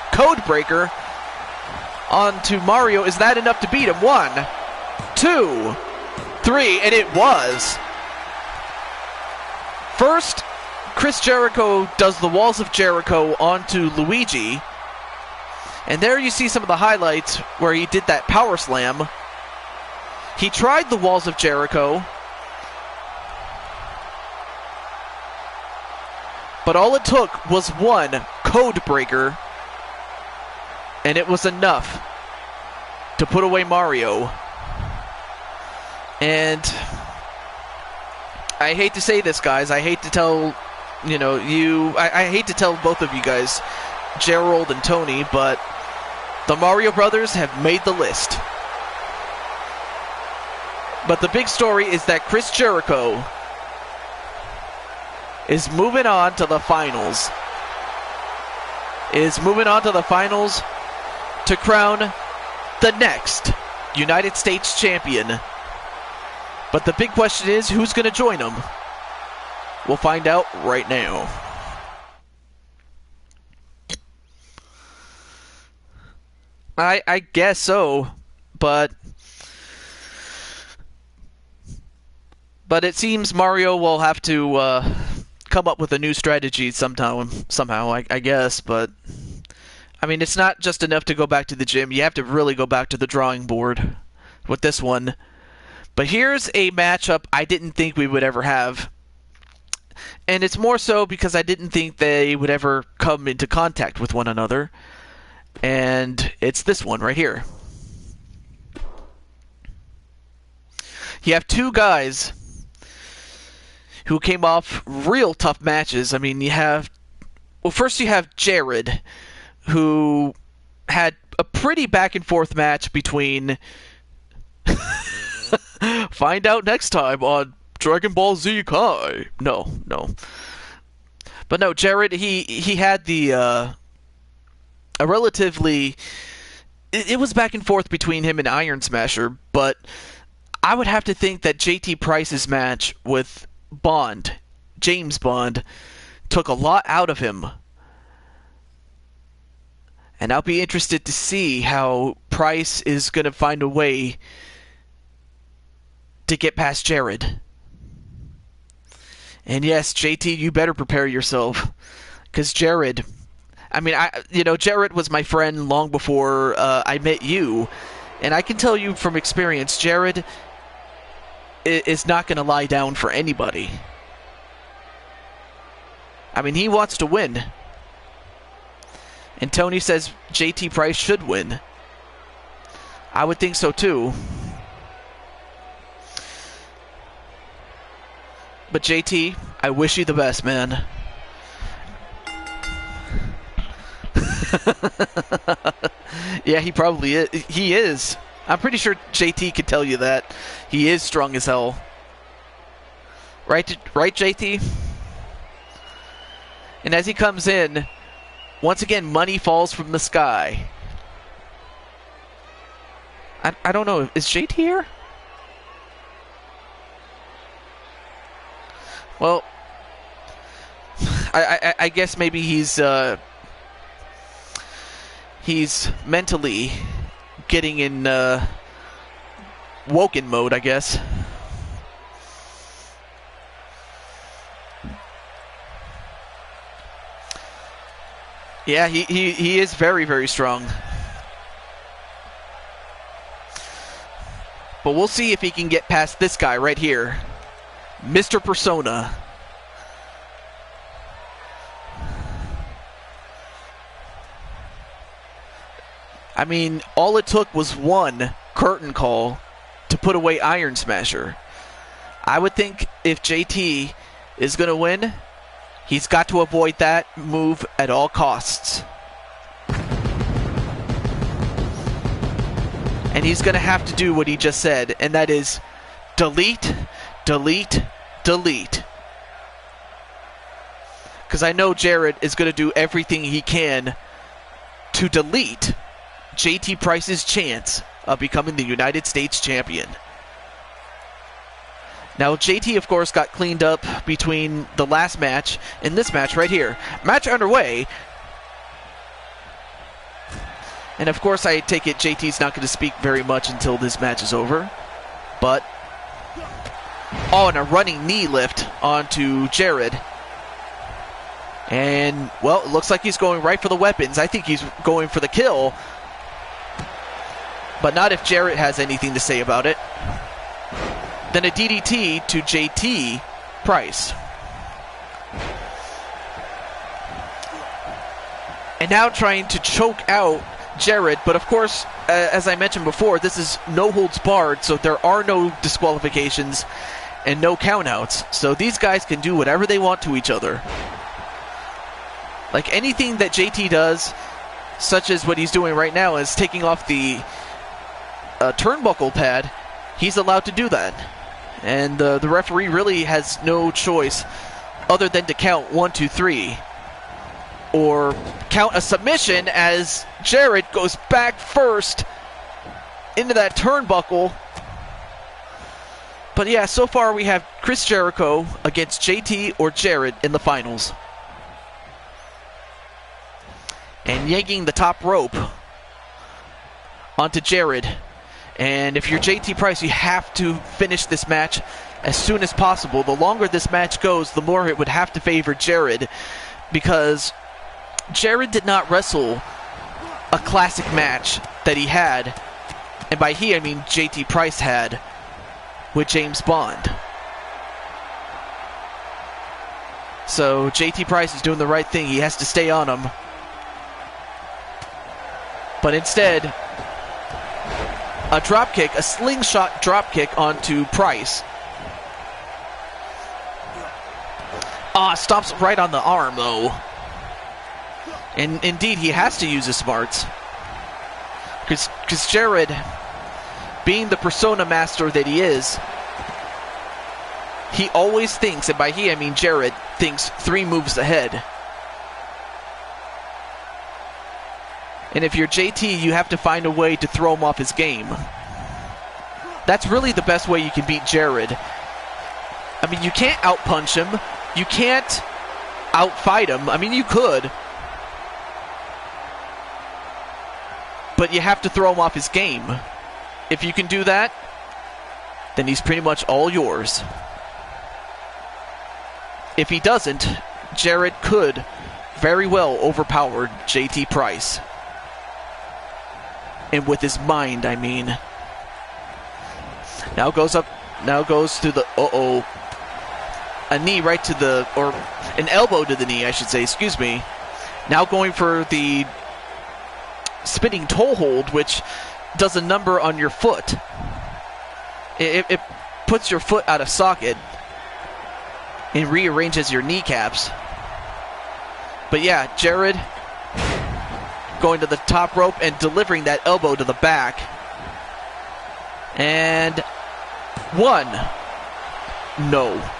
onto Mario. Is that enough to beat him? 1, 2, 3, and it was. First, Chris Jericho does the walls of Jericho onto Luigi. And there you see some of the highlights where he did that power slam. He tried the walls of Jericho, but all it took was one code breaker, and it was enough to put away Mario. And I hate to say this, guys. I hate to tell, I hate to tell both of you guys, Gerald and Tony, but the Mario Brothers have made the list. But the big story is that Chris Jericho is moving on to the finals. To crown the next United States champion. But the big question is, who's going to join him? We'll find out right now. I guess so, but it seems Mario will have to come up with a new strategy somehow, I guess, but I mean, it's not just enough to go back to the gym. You have to really go back to the drawing board with this one. But here's a matchup I didn't think we would ever have. And it's more so because I didn't think they would ever come into contact with one another. And it's this one right here. You have two guys who came off real tough matches. I mean, first you have Jared, who had a pretty back and forth match between find out next time on Dragon Ball Z Kai. No. But no, Jared, he had a relatively, it was back and forth between him and Iron Smasher, but I would have to think that JT Price's match with James Bond, took a lot out of him. And I'll be interested to see how Price is going to find a way to get past Jared. And yes, JT, you better prepare yourself. Because Jared, Jared was my friend long before I met you. And I can tell you from experience, Jared is not going to lie down for anybody. I mean, he wants to win. And Tony says JT Price should win. I would think so too. But JT, I wish you the best, man. Yeah, he probably is. He is. I'm pretty sure JT could tell you that. He is strong as hell. Right, JT? And as he comes in, once again, money falls from the sky. I don't know. Is JT here? Well, I guess maybe he's mentally getting in woken mode, I guess. Yeah, he is very, very strong. But we'll see if he can get past this guy right here. Mr. Persona. I mean, all it took was one curtain call to put away Iron Smasher. I would think if JT is going to win, he's got to avoid that move at all costs. And he's going to have to do what he just said, and that is delete, delete, delete. Because I know Jared is going to do everything he can to delete JT Price's chance of becoming the United States champion. Now, JT, of course, got cleaned up between the last match and this match right here. Match underway. And, of course, I take it JT's not going to speak very much until this match is over. But, oh, and a running knee lift onto Jared. And, well, it looks like he's going right for the weapons. I think he's going for the kill. But not if Jarrett has anything to say about it. Then a DDT to JT Price. And now trying to choke out Jarrett, but of course, as I mentioned before, this is no holds barred, so there are no disqualifications and no countouts. So these guys can do whatever they want to each other. Like anything that JT does, such as what he's doing right now, is taking off the turnbuckle pad, he's allowed to do that. And the referee really has no choice other than to count 1, 2, 3. Or count a submission as Jarrett goes back first into that turnbuckle. But yeah, so far we have Chris Jericho against JT or Jarrett in the finals. And yanking the top rope onto Jarrett. And if you're JT Price, you have to finish this match as soon as possible. The longer this match goes, the more it would have to favor Jarrett, because Jarrett did not wrestle a classic match that he had, and by he I mean JT Price had, with James Bond. So JT Price is doing the right thing. He has to stay on him. But instead, a dropkick, a slingshot dropkick onto Price. Stops right on the arm though. And indeed, he has to use his smarts. Because Jared, being the persona master that he is, he always thinks, and by he I mean Jared, thinks 3 moves ahead. And if you're JT, you have to find a way to throw him off his game. That's really the best way you can beat Jared. I mean, you can't outpunch him. You can't outfight him. I mean, you could. But you have to throw him off his game. If you can do that, then he's pretty much all yours. If he doesn't, Jared could very well overpower JT Price. And with his mind, I mean. Now goes up, now goes to the, a knee right to the, or an elbow to the knee, I should say, excuse me. Now going for the spinning toe hold, which does a number on your foot. It puts your foot out of socket and rearranges your kneecaps. But yeah, Jared going to the top rope and delivering that elbow to the back. And 1. No.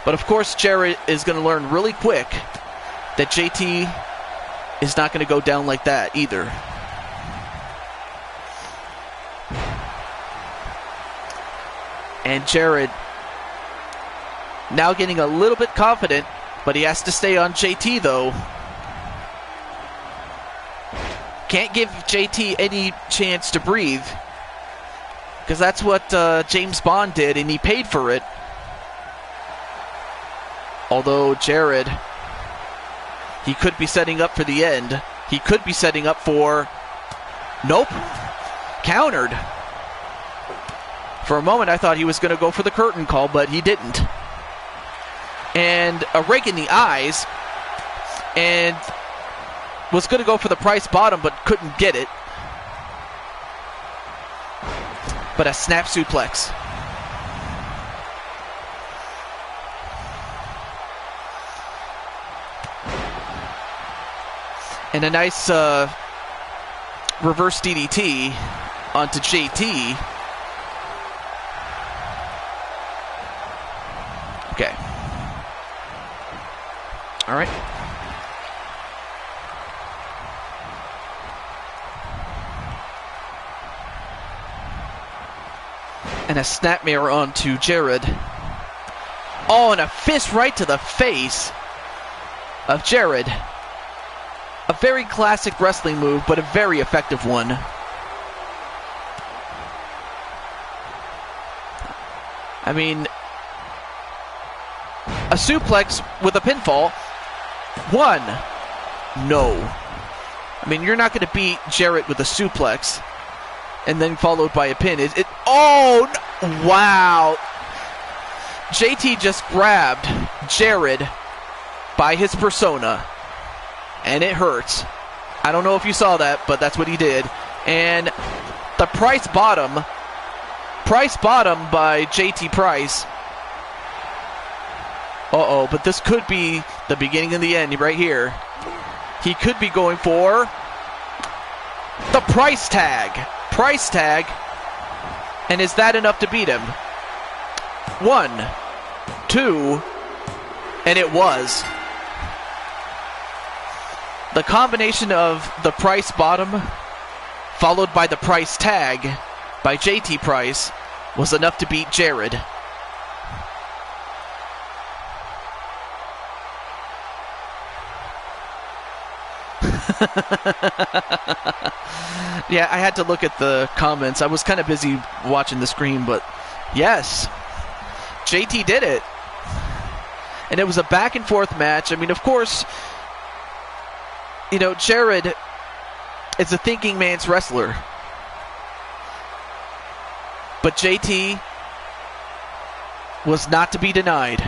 But of course, Jarrett is going to learn really quick that JT is not going to go down like that either. And Jarrett now getting a little bit confident, but he has to stay on JT though. Can't give JT any chance to breathe, because that's what James Bond did, and he paid for it. Although Jarrett, he could be setting up for the end. He could be setting up for... Nope. Countered. For a moment, I thought he was going to go for the curtain call, but he didn't. And a rake in the eyes, and was going to go for the Price bottom, but couldn't get it. But a snap suplex. And a nice reverse DDT onto JT. Okay. All right. And a snapmare onto Jarrett. Oh, and a fist right to the face of Jarrett. A very classic wrestling move, but a very effective one. I mean, a suplex with a pinfall. 1. No. I mean, you're not going to beat Jarrett with a suplex and then followed by a pin. Oh, wow. JT just grabbed Jarrett by his persona, and it hurts. I don't know if you saw that, but that's what he did. And the Price bottom by JT Price. Uh-oh, but this could be the beginning of the end right here. He could be going for the Price tag. Price tag. And is that enough to beat him? 1, 2, and it was. The combination of the Price bottom followed by the Price tag by JT Price was enough to beat Jarrett. Yeah, I had to look at the comments. I was kind of busy watching the screen, but yes, JT did it. And it was a back and forth match. I mean, of course, you know, Jarrett is a thinking man's wrestler. But JT was not to be denied.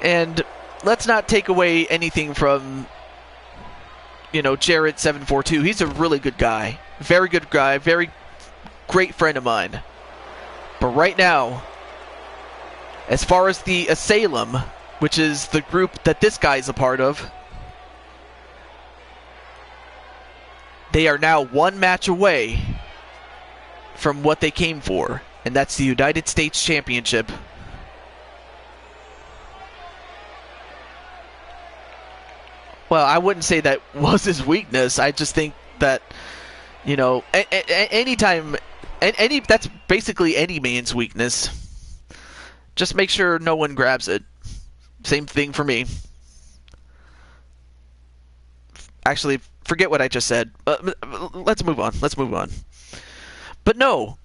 And let's not take away anything from, you know, Jarrett 742. He's a really good guy. Very good guy. Very great friend of mine. But right now, as far as the Asylum, which is the group that this guy's a part of, they are now one match away from what they came for, and that's the United States Championship. Well, I wouldn't say that was his weakness. I just think that, you know, anytime, that's basically any man's weakness. Just make sure no one grabs it. Same thing for me. Actually, forget what I just said. Let's move on. Let's move on. But no,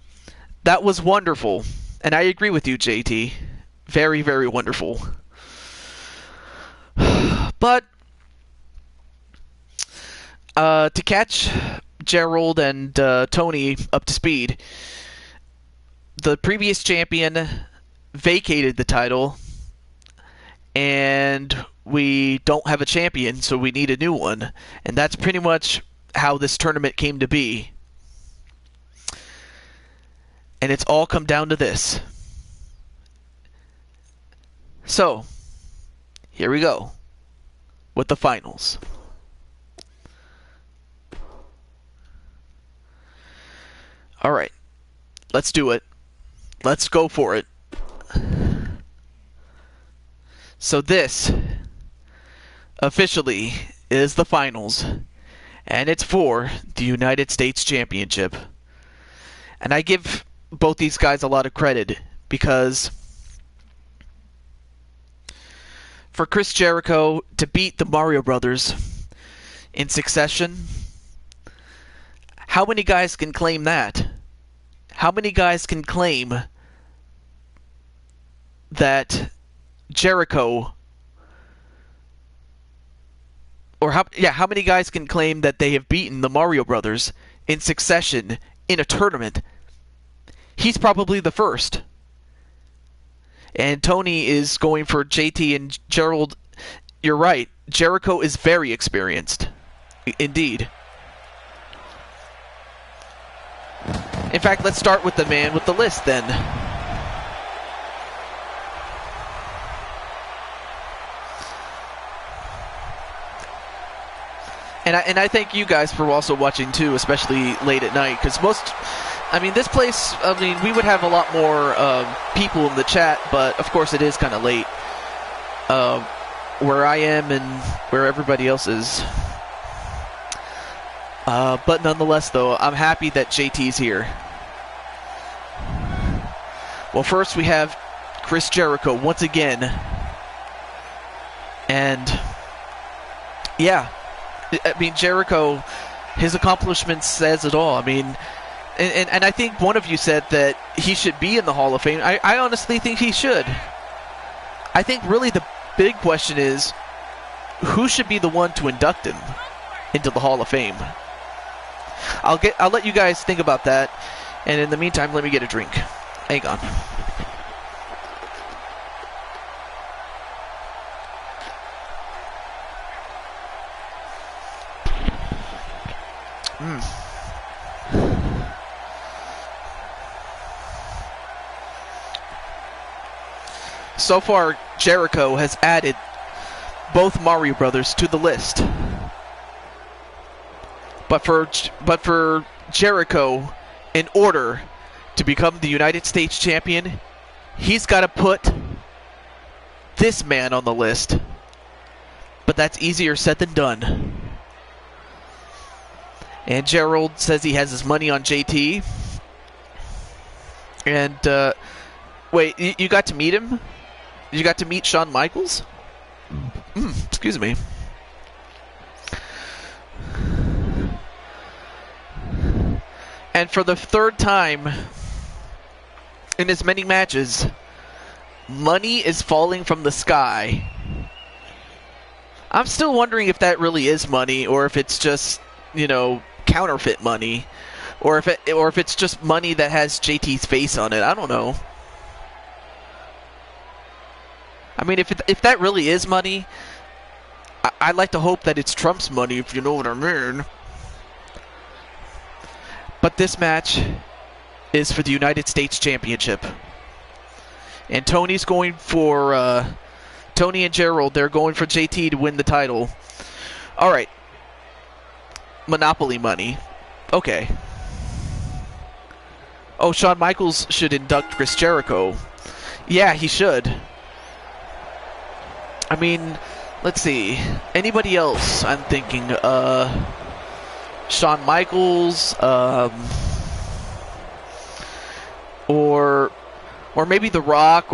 that was wonderful. And I agree with you, JT. Very, very wonderful. But to catch Gerald and Tony up to speed, the previous champion vacated the title, and we don't have a champion, so we need a new one. And that's pretty much how this tournament came to be. And it's all come down to this. So, here we go with the finals. All right. Let's do it. Let's go for it. So this officially is the finals, and it's for the United States Championship. And I give both these guys a lot of credit because for Chris Jericho to beat the Mario Brothers in succession, how many guys can claim that? How many guys can claim that Jericho, or how many guys can claim that they have beaten the Mario Brothers in succession in a tournament? He's probably the first. And Tony is going for JT and Gerald. You're right. Jericho is very experienced. Indeed. In fact, let's start with the man with the list then. And I thank you guys for also watching too, especially late at night, because this place, we would have a lot more people in the chat, but of course it is kind of late where I am and where everybody else is. But nonetheless, though, I'm happy that JT's here. Well, first we have Chris Jericho once again. And, yeah, Jericho, his accomplishments says it all. And I think one of you said that he should be in the Hall of Fame. I honestly think he should. I think really the big question is, who should be the one to induct him into the Hall of Fame? I'll let you guys think about that, and in the meantime, let me get a drink. Hang on. So far, Jericho has added both Mario Brothers to the list. But for Jericho, in order to become the United States champion, he's got to put this man on the list. But that's easier said than done. And Gerald says he has his money on JT. And, wait, you got to meet him? You got to meet Shawn Michaels? Excuse me. And for the third time in as many matches, money is falling from the sky. I'm still wondering if that really is money, or if it's just, counterfeit money, or if it's just money that has JT's face on it. I don't know. If that really is money, I'd like to hope that it's Trump's money, if you know what I mean. But this match is for the United States Championship. And Tony and Gerald, they're going for JT to win the title. All right. Monopoly money. Okay. Oh, Shawn Michaels should induct Chris Jericho. Yeah, he should. Let's see. Anybody else? I'm thinking, Shawn Michaels, or maybe The Rock,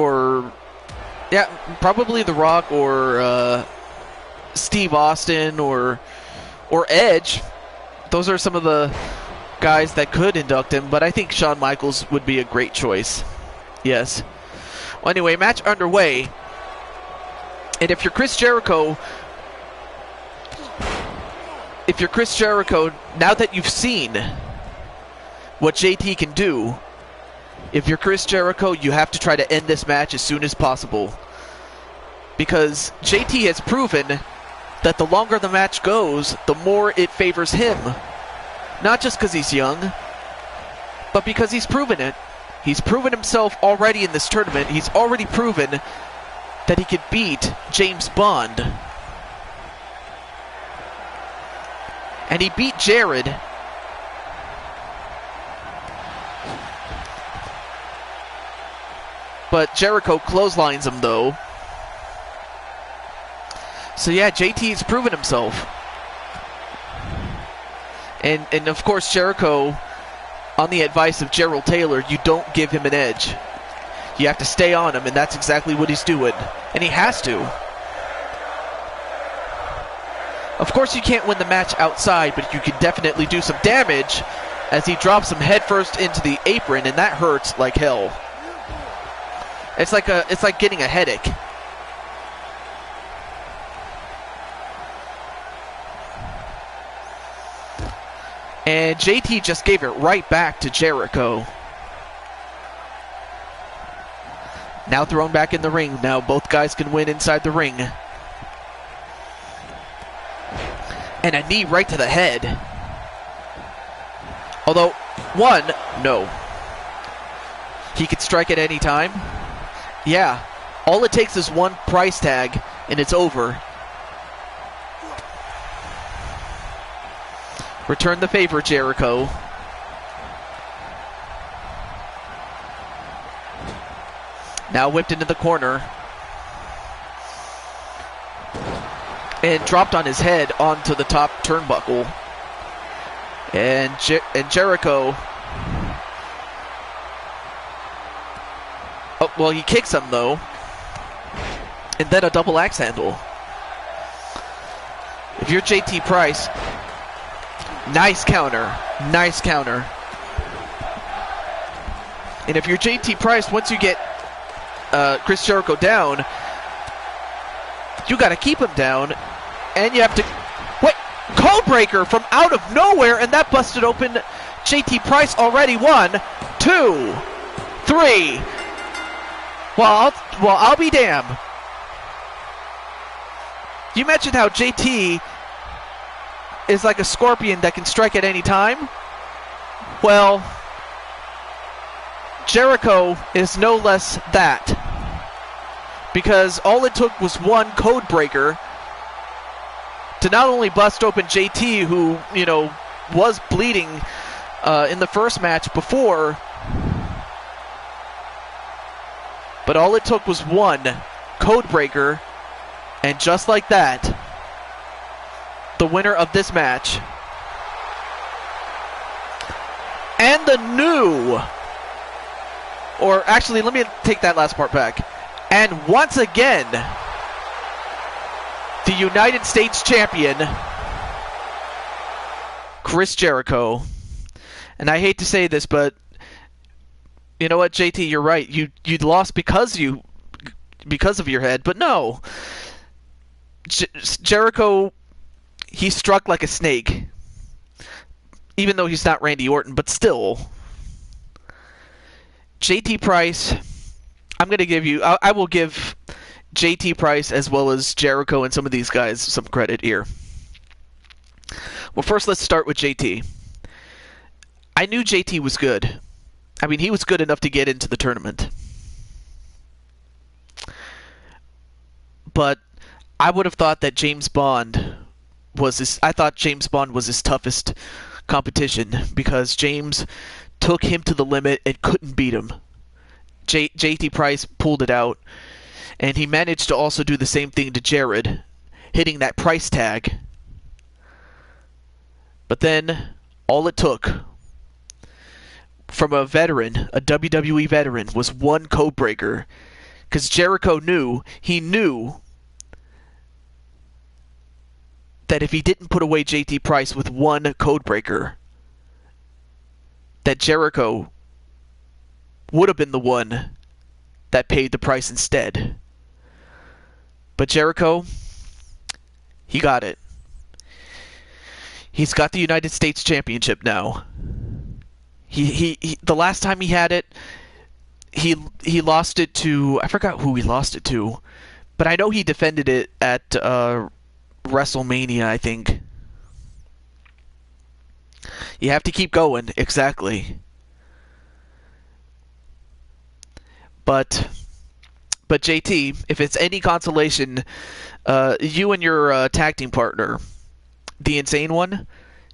probably The Rock, or Steve Austin, or Edge. Those are some of the guys that could induct him, but I think Shawn Michaels would be a great choice. Yes. Well, anyway, match underway. And if you're Chris Jericho, now that you've seen what JT can do, if you're Chris Jericho, you have to try to end this match as soon as possible. Because JT has proven that the longer the match goes, the more it favors him. Not just because he's young, but because he's proven it. He's proven himself already in this tournament. He's already proven that he could beat James Bond. And he beat Jared. But Jericho clotheslines him, though. So yeah, JT's proven himself. And of course, Jericho, on the advice of Gerald Taylor, you don't give him an edge. You have to stay on him, and that's exactly what he's doing. And he has to. Of course, you can't win the match outside, but you can definitely do some damage as he drops him headfirst into the apron, and that hurts like hell. It's like getting a headache. And JT just gave it right back to Jericho. Now thrown back in the ring. Now both guys can win inside the ring. And a knee right to the head. Although, one, no. He could strike at any time. Yeah. All it takes is one price tag, and it's over. Return the favor, Jericho. Now whipped into the corner. And dropped on his head onto the top turnbuckle. And Jericho... Oh, well, he kicks him, though. And then a double axe handle. If you're JT Price... Nice counter. Nice counter. And if you're JT Price, once you get Chris Jericho down, you got to keep him down. And you have to... Wait! Codebreaker from out of nowhere, and that busted open JT Price already. 1, 2, 3. Well, I'll be damned. You mentioned how JT is like a scorpion that can strike at any time. Well, Jericho is no less that. Because all it took was one code breaker to not only bust open JT, who, you know, was bleeding in the first match before, but all it took was one code breaker, and just like that, the winner of this match, and the new, or actually, let me take that last part back, and once again, the United States champion, Chris Jericho. And I hate to say this, but you know what, JT, you're right. You lost because of your head, but no. Jericho, he struck like a snake. Even though he's not Randy Orton, but still. JT Price, I'm going to give you... I will give JT Price as well as Jericho and some of these guys some credit here. Well, first let's start with JT. I knew JT was good. I mean, he was good enough to get into the tournament. But I would have thought that James Bond was his... I thought James Bond was his toughest competition because James took him to the limit and couldn't beat him. JT Price pulled it out, and he managed to also do the same thing to Jared, hitting that price tag. But then, all it took from a veteran, a WWE veteran, was one code breaker. Because Jericho knew that if he didn't put away JT Price with one code breaker, that Jericho would have been the one that paid the price instead. But Jericho, he got it. He's got the United States Championship now. He the last time he had it, he lost it to... I forgot who he lost it to, but I know he defended it at WrestleMania, I think. You have to keep going, exactly. But JT, if it's any consolation, you and your tag team partner, the Insane One,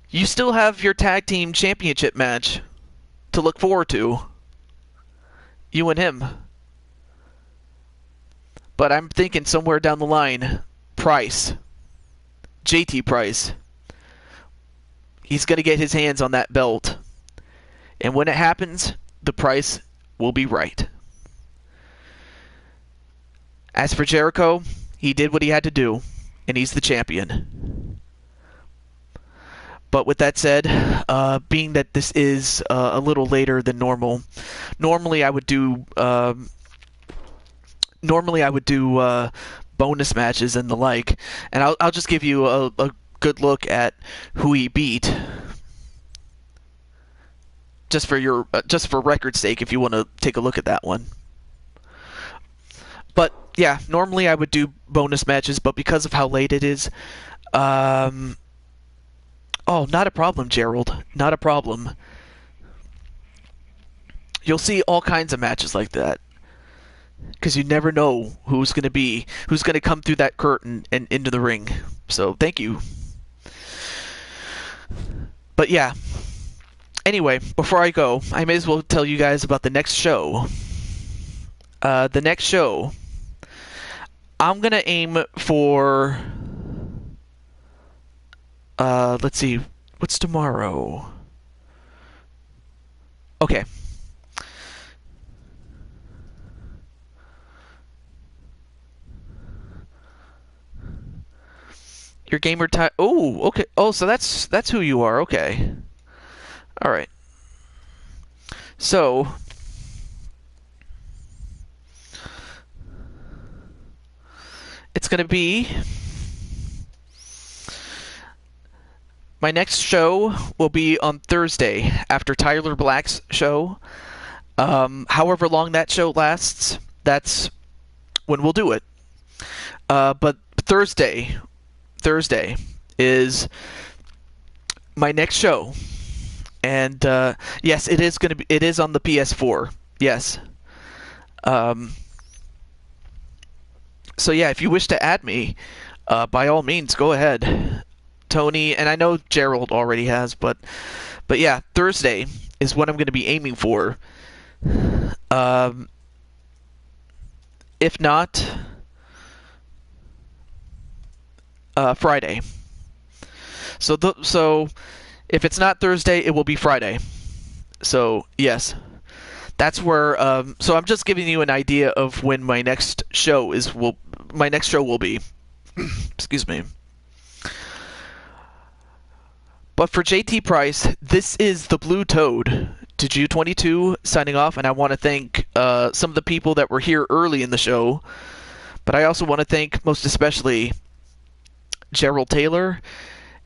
you still have your tag team championship match to look forward to. You and him. But I'm thinking somewhere down the line, Price, JT Price, he's going to get his hands on that belt. And when it happens, the price will be right. As for Jericho, he did what he had to do, and he's the champion. But with that said, being that this is a little later than normal, normally I would do bonus matches and the like, and I'll just give you a good look at who he beat, just for record's sake, if you want to take a look at that one. But yeah, normally I would do bonus matches, but because of how late it is, oh, not a problem, Gerald. Not a problem. You'll see all kinds of matches like that, because you never know who's going to come through that curtain and into the ring. So thank you. But yeah. Anyway, before I go, I may as well tell you guys about the next show. The next show, I'm going to aim for... let's see. What's tomorrow? Okay. Your gamer time. Oh, okay. Oh, so that's who you are. Okay. All right. So it's going to be my next show will be on Thursday after Tyler Black's show. However long that show lasts, that's when we'll do it. But Thursday is my next show, and yes, it is on the PS4. Yes. So yeah, if you wish to add me, by all means, go ahead, Tony. And I know Gerald already has, but yeah, Thursday is what I'm going to be aiming for. If not, Friday. So if it's not Thursday, it will be Friday. So yes, that's where. So I'm just giving you an idea of when my next show will be. Excuse me. But for JT Price, this is the Blue Toad. Juju22 signing off, and I want to thank some of the people that were here early in the show. But I also want to thank most especially Gerald Taylor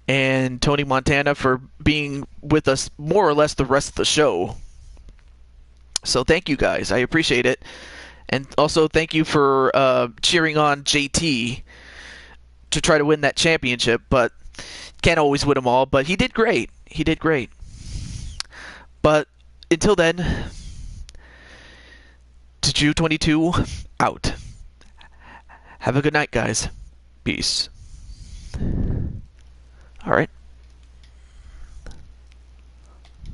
and Tony Montana for being with us more or less the rest of the show. So thank you guys. I appreciate it. And also thank you for cheering on JT to try to win that championship. But can't always win them all. But he did great. He did great. But until then, Juju22 out. Have a good night, guys. Peace. All right.